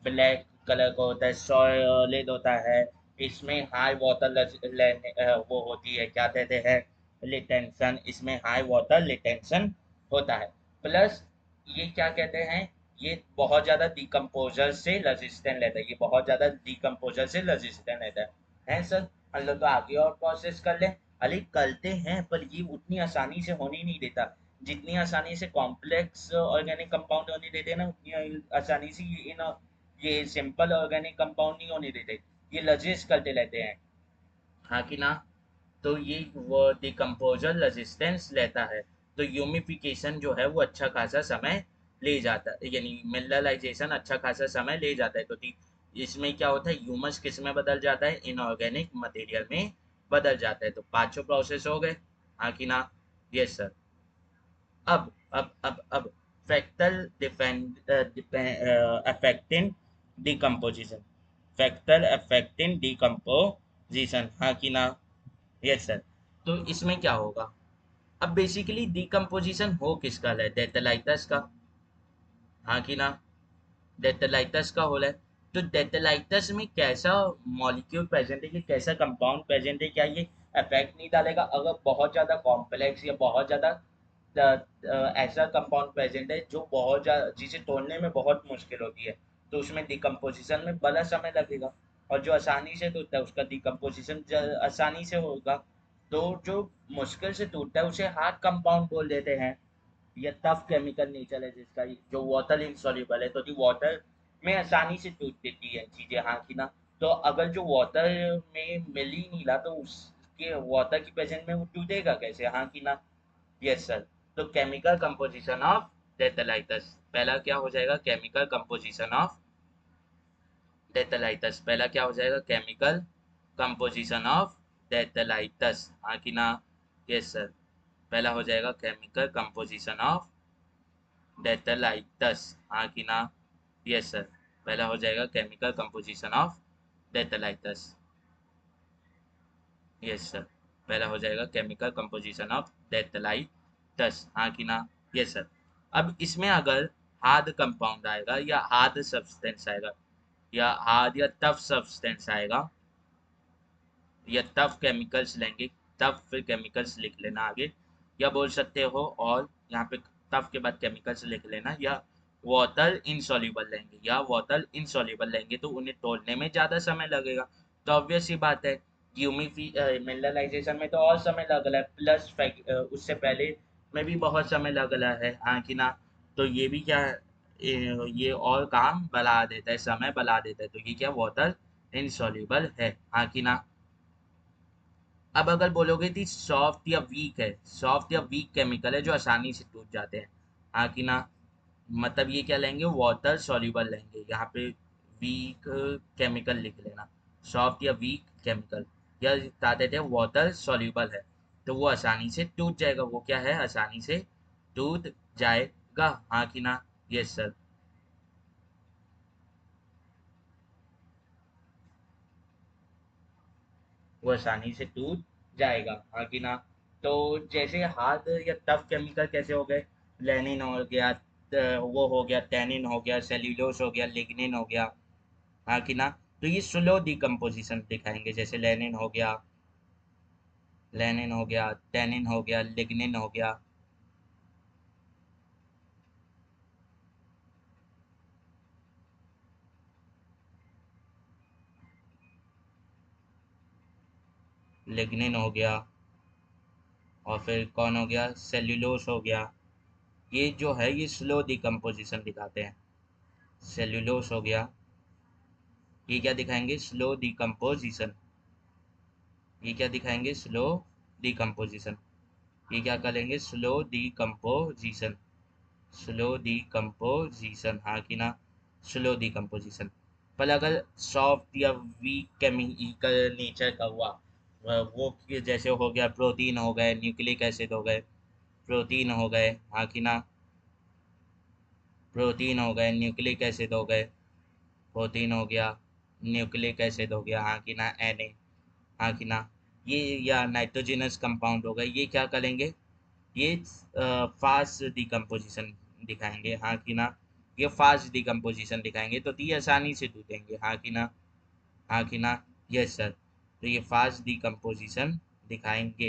ब्लैक कलर का होता है, सॉलिड होता है। इसमें हाई वाटर वो होती है, क्या कहते हैं, रिटेंशन, इसमें हाई वाटर रिटेंशन होता है। प्लस ये क्या कहते हैं, ये बहुत ज़्यादा डिकम्पोजर से रेजिस्टेंट रहता है, ये बहुत ज़्यादा डिकम्पोजर से रेजिस्टेंट रहता है सर। हम लोग तो आगे और प्रोसेस कर लें, अरे करते हैं पर ये उतनी आसानी से होने नहीं देता। जितनी आसानी से कॉम्प्लेक्स ऑर्गेनिक कंपाउंड होने देते हैं ना, उतनी आसानी से ये सिंपल ऑर्गेनिक कंपाउंड नहीं होने देते, ये लजेस करते रहते हैं, हाँ कि ना। तो ये वो डिकम्पोजर रेजिस्टेंस रहता है। तो ह्यूमिफिकेशन जो है वो अच्छा खासा समय ले जाता है, यानी मिनरलाइजेशन अच्छा खासा समय ले जाता है। तो इसमें क्या होता है, ह्यूमस किस में बदल जाता है, इनऑर्गेनिक मटेरियल में बदल जाता है। तो पांचों प्रोसेस हो गए, हाँ कि ना। Yes sir. अब factor defend affecting decomposition, factor affecting decomposition, हाँ कि ना। Yes sir. तो इसमें क्या होगा, अब बेसिकली डिकम्पोजिशन हो किसका है, डेल्टालाइटस का, हाँ कि ना। डेल्टालाइटस का होल है। तो डेटालाइटस में कैसा मॉलिक्यूल प्रेजेंट है, कि कैसा कंपाउंड प्रेजेंट है, क्या ये इफेक्ट नहीं डालेगा? अगर बहुत ज़्यादा कॉम्प्लेक्स या बहुत ज़्यादा ऐसा कंपाउंड प्रेजेंट है जो बहुत ज़्यादा, जिसे तोड़ने में बहुत मुश्किल होती है, तो उसमें डिकम्पोजिशन में बड़ा समय लगेगा। और जो आसानी से टूटता है उसका डिकम्पोजिशन आसानी से होगा। तो जो मुश्किल से टूटता है उसे हार्ड कंपाउंड बोल देते हैं, या टफ केमिकल नेचर है जिसका, जो वाटर इनसॉल्युबल है, तो जो वाटर में आसानी से टूट देती है चीजें, हाँ कि ना? तो अगर जो वाटर में मिल ही नहीं रहा, तो उसके वाटर की प्रेजेंट में वो टूटेगा कैसे, हाँ कि ना? Yes sir. तो केमिकल कंपोजिशन ऑफ डेटालाइटस, पहला क्या हो जाएगा? केमिकल कंपोजिशन ऑफ डेटालाइटस, पहला क्या हो जाएगा? केमिकल कंपोजिशन ऑफ डेटालाइटस, हाँ कि ना? Yes sir. पहला हो जाएगा केमिकल कंपोजिशन ऑफ डेटालाइटस, हाँ कि ना? Yes sir. पहला हो जाएगा chemical composition of detritus. Yes sir. पहला हो जाएगा केमिकल कंपोजिशन ऑफ डेटालाइटस, हाँ कि ना? Yes sir. अब इसमें अगर हार्ड कंपाउंड आएगा या हार्ड सब्सटेंस आएगा, या हार्ड या टफ सब्सटेंस आएगा, या टफ केमिकल्स लेंगे, टफ फिर केमिकल्स लिख लेना आगे, या बोल सकते हो, और यहाँ पे टफ के बाद केमिकल्स लिख लेना, या वाटर इनसॉल्युबल लेंगे, या वाटर इनसॉल्युबल लेंगे, तो उन्हें तोड़ने में ज़्यादा समय लगेगा। तो ऑब्वियस सी बात है, यूमिफी मिनरलाइजेशन में तो और समय लग रहा है, प्लस उससे पहले में भी बहुत समय लग रहा है, हाँ कि ना? तो ये भी क्या है, ये और काम बढ़ा देता है, समय बढ़ा देता है, तो ये क्या, वाटर इनसॉल्युबल है, हाँ कि ना? अब अगर बोलोगे कि सॉफ्ट या वीक है, सॉफ्ट या वीक केमिकल है जो आसानी से टूट जाते हैं, हाँ कि ना? मतलब ये क्या लेंगे, वाटर सॉल्युबल लेंगे, यहाँ पे वीक केमिकल लिख लेना, सॉफ्ट या वीक केमिकल, या बता देते हैं वाटर सॉल्युबल है, तो वो आसानी से टूट जाएगा, वो क्या है, आसानी से टूट जाएगा, हाँ कि ना? Yes sir. वो आसानी से टूट जाएगा, हाँ कि ना? तो जैसे हार्ड या टफ केमिकल कैसे हो गए, लेनिन हो गया, वो हो गया, टेनिन हो गया, सेल्यूलोस हो गया, लिग्निन हो गया, हाँ कि ना? तो ये स्लो डिकम्पोजिशन दिखाएंगे, जैसे लेनिन हो गया, टेनिन हो गया, लिग्निन हो गया। लिग्निन हो गया, और फिर कौन हो गया, सेल्यूलोस हो गया। ये जो है ये स्लो डिकम्पोजिशन दिखाते हैं। सेल्यूलोस हो गया, ये क्या दिखाएंगे, स्लो डिकम्पोजिशन। ये क्या दिखाएंगे, स्लो डिकम्पोजिशन। ये क्या करेंगे, स्लो डिकम्पोजिशन, स्लो डिकम्पोजिशन, हाँ कि ना? Slow decomposition. पर अगर सॉफ्ट या वीक केमिकल नेचर का हुआ, वो जैसे हो गया, प्रोटीन हो गए, न्यूक्लिक एसिड हो गए, प्रोटीन हो गए, हाँ कि ना? प्रोटीन हो गए, न्यूक्लिक एसिड हो गए, प्रोटीन हो गया, न्यूक्लिक एसिड हो गया, हाँ कि ना? Na, हाँ कि ना? ये, या नाइट्रोजनस कंपाउंड हो गए, ये क्या करेंगे, ये फास्ट डिकम्पोजिशन दिखाएंगे, हाँ कि ना? ये फास्ट डिकम्पोजिशन दिखाएंगे, तो ये आसानी से टूटेंगे, हाँ कि ना? हाँ कि ना? Yes sir. तो ये फास्ट डिकम्पोजिशन दिखाएंगे,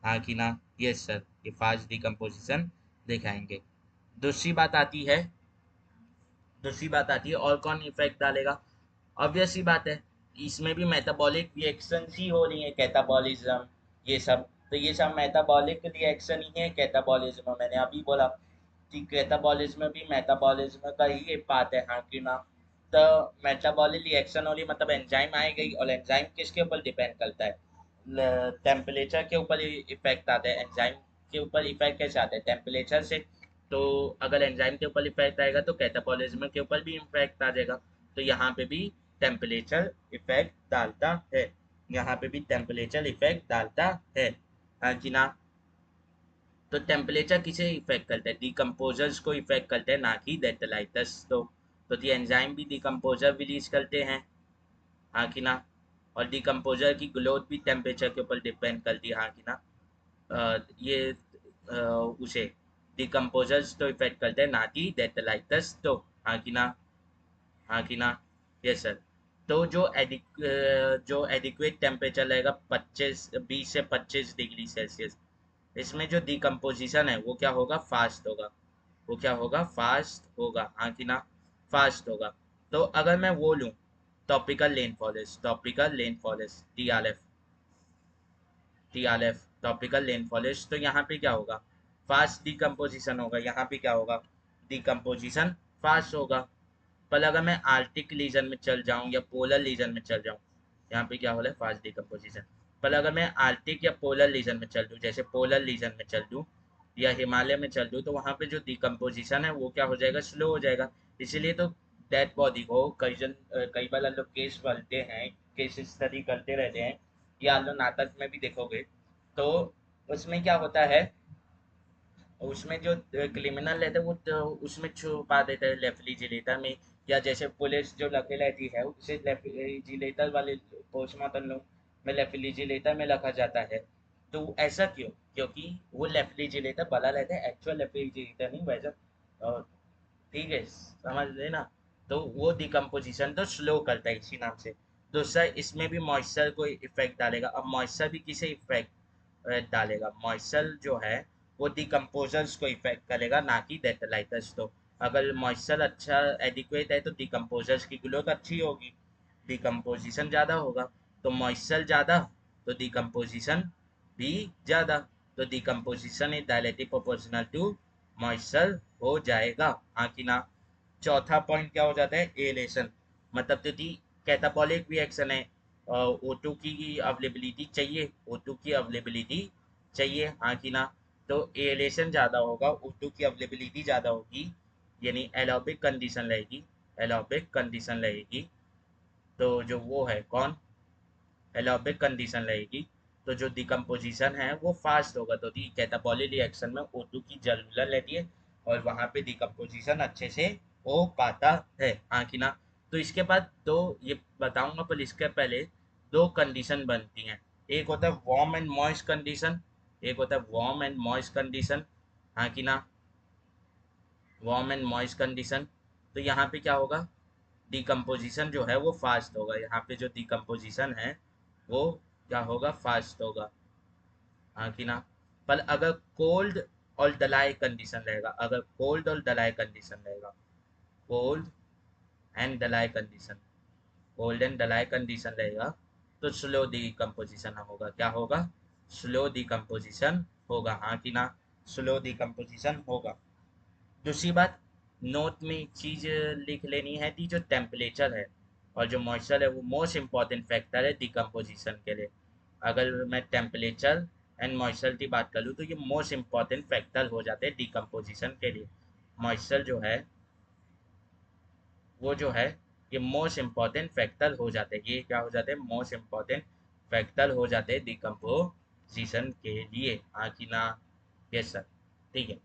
हाँ कि ना? यस सर, ये फास्ट डिकम्पोजिशन दिखाएंगे। दूसरी बात आती है, दूसरी बात आती है, और कौन इफेक्ट डालेगा? ऑब्वियस सी बात है, इसमें भी मेटाबॉलिक रिएक्शन ही हो रही है, कैटाबॉलिज्म, ये सब। तो ये सब मेटाबॉलिक रिएक्शन ही है, कैटाबॉलिज्म मैंने अभी बोला कि कैटाबॉलिज्म भी मेटाबॉलिज्म का ही एक पार्ट है, हाँ कि ना? तो मेटाबॉलिक रिएक्शन हो रही, मतलब एंजाइम आएगी, और एंजाइम किसके ऊपर डिपेंड करता है, टेम्परेचर के ऊपर इफेक्ट आता है। एंजाइम के ऊपर इफेक्ट कैसे आता है, टेम्परेचर से। तो अगर एंजाइम के ऊपर इफेक्ट आएगा तो कैटाबॉलिज्म के ऊपर भी इफेक्ट आ जाएगा। तो यहाँ पे भी टेम्परेचर इफेक्ट डालता है, यहाँ पे भी टेम्परेचर इफेक्ट डालता है, हाँ कि ना? तो टेम्परेचर किसे इफेक्ट करता है, डिकम्पोजर्स को इफेक्ट करते हैं, ना कि डेटालाइटस। तो ये एंजाइम भी डिकम्पोजर रिलीज करते हैं, हाँ कि ना? और डिकम्पोजर की ग्रोथ भी टेम्परेचर के ऊपर डिपेंड करती है, हाँ कि ना? ये उसे डिकम्पोजर्स तो इफेक्ट करते हैं, ना कि डेटालाइटस, तो हाँ कि ना? हाँ कि ना? Yes sir. तो जो एडिक्वेट टेम्परेचर रहेगा 20 से 25 डिग्री सेल्सियस, इसमें जो डिकम्पोजिशन है वो क्या होगा, फास्ट होगा। वो क्या होगा, फास्ट होगा, हाँ कि ना, फास्ट होगा। तो अगर मैं वो लूँ, टॉपिकल लेन फॉरेस्ट टॉपिकल लेन फॉरेस्ट, तो यहाँ पे क्या होगा, फास्ट डिकम्पोजिशन होगा। यहाँ पे क्या होगा, डिकम्पोजिशन फास्ट होगा। पर अगर मैं आर्टिक रीजन में चल जाऊँ या पोलर रीजन में चल जाऊँ, यहाँ पे क्या हो रहा है, फास्ट डिकम्पोजिशन। पर अगर मैं आर्टिक या पोलर रीजन में चल दूँ, जैसे पोलर रीजन में चल दूँ या हिमालय में चल दूँ, तो वहाँ पे जो डिकम्पोजिशन है वो क्या हो जाएगा, स्लो हो जाएगा। इसीलिए तो डेड बॉडी को कई बार लोग केस बनते हैं, केस स्टडी करते रहते हैं, या आप लोग नाटक में भी देखोगे। तो उसमें क्या होता है, उसमें जो क्रिमिनल रहते हैं वो तो उसमें छुपा देते हैं रेफ्रिजरेटर में, या जैसे पुलिस जो रखे रहती है उसे रेफ्रिजरेटर वाले पोस्टमार्टम लोग में रेफ्रिजरेटर में रखा जाता है। तो ऐसा क्यों, क्योंकि वो रेफ्रिजरेटर बड़ा रहता है, एक्चुअल रेफ्रिजरेटर नहीं वैसा। ठीक है, समझ लेना। तो वो डिकम्पोजिशन तो स्लो करता है इसी नाम से। दूसरा, इसमें भी मॉइस्चर को इफेक्ट डालेगा। अब मॉइस्चर भी किसे इफेक्ट डालेगा, मॉइस्चर जो है वो डिकम्पोजर्स को इफेक्ट करेगा, ना कि डेटलाइटर्स। तो अगर मॉइस्चर अच्छा एडिक्वेट है तो डिकम्पोजर्स की ग्रोथ अच्छी होगी, डिकम्पोजिशन ज़्यादा होगा। तो मॉइस्चर ज़्यादा तो डिकम्पोजिशन भी ज़्यादा। तो decomposition is directly proportional to moisture हो जाएगा, हाँ कि ना। चौथा पॉइंट क्या हो जाता है, एरेशन। मतलब तो दी कैटाबॉलिक रिएक्शन है, O2 की अवेलेबिलिटी चाहिए, O2 की अवेलेबिलिटी चाहिए, हाँ कि ना। तो एरेशन ज़्यादा होगा, O2 की अवेलेबिलिटी ज़्यादा होगी, यानी एरोबिक कंडीशन रहेगी, एरोबिक कंडीशन रहेगी। तो जो वो है कौन, एरोबिक कंडीशन रहेगी, तो जो डिकम्पोजिशन है वो फास्ट होगा। तो दी कैटाबॉलिक रिएक्शन में O2 की जरूरत रहती है, और वहाँ पे डिकम्पोजिशन अच्छे से हो पाता है, हाँ कि ना। तो इसके बाद दो, ये बताऊंगा, पर इसके पहले दो कंडीशन बनती हैं। एक होता है वार्म एंड मॉइस्ट कंडीशन, एक होता है वार्म एंड मॉइस्ट कंडीशन, हाँ कि ना, वार्म एंड मॉइस्ट कंडीशन। तो यहाँ पे क्या होगा, डिकम्पोजिशन जो है वो फास्ट होगा। यहाँ पे जो डिकम्पोजिशन है वो क्या होगा, फास्ट होगा, हाँ कि ना। पर अगर कोल्ड और डलाई कंडीशन रहेगा, अगर कोल्ड और डलाई कंडीशन रहेगा, कोल्ड एंड डलाई कंडीशन, कोल्ड एंड डलाई कंडीशन रहेगा, तो स्लो डिकम्पोजिशन होगा। क्या होगा, स्लो डिकम्पोजिशन होगा, हाँ कि ना, स्लो डिकम्पोजिशन होगा। दूसरी बात, नोट में एक चीज लिख लेनी है कि जो टेम्परेचर है और जो मॉइस्चर है वो मोस्ट इम्पॉर्टेंट फैक्टर है डिकम्पोजिशन के लिए। अगर मैं टेम्परेचर एंड मॉइस्चर की बात करूँ तो ये मोस्ट इम्पॉर्टेंट फैक्टर हो जाते हैं डिकम्पोजिशन के लिए। मॉइस्चर जो है वो जो है ये मोस्ट इम्पॉर्टेंट फैक्टर हो जाते हैं, ये क्या हो जाते हैं, मोस्ट इम्पॉर्टेंट फैक्टर हो जाते हैं डिकम्पोजिशन के लिए, हाँ कि ना। यस सर, ठीक है।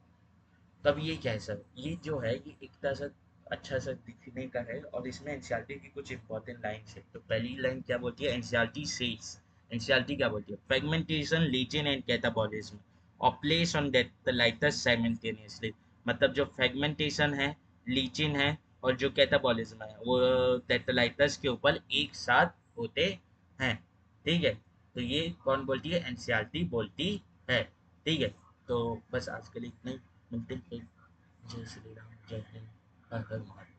तब ये क्या है सर, ये जो है ये एक तरह से अच्छा सा दिखने का है, और इसमें एनसीईआरटी की कुछ इंपॉर्टेंट लाइन्स है। तो पहली लाइन क्या बोलती है, एनसीईआरटी सेज, एनसीईआरटी क्या बोलती है, फ्रेगमेंटेशन लीचिन एंड कैटाबॉलिज्म और प्लेस ऑन डेटालाइटस साइमल्टेनियसली। मतलब जो फ्रेगमेंटेशन है, लीचिन है, और जो कैटाबॉलिज्म है वो डेटालाइटस के ऊपर एक साथ होते हैं, ठीक है। तो ये कौन बोलती है, एनसीईआरटी बोलती है, ठीक है। तो बस आज के लिए इतना ही, मिलते हैं फिर। जय श्री राम, जय हिंद, हर हर महादेव।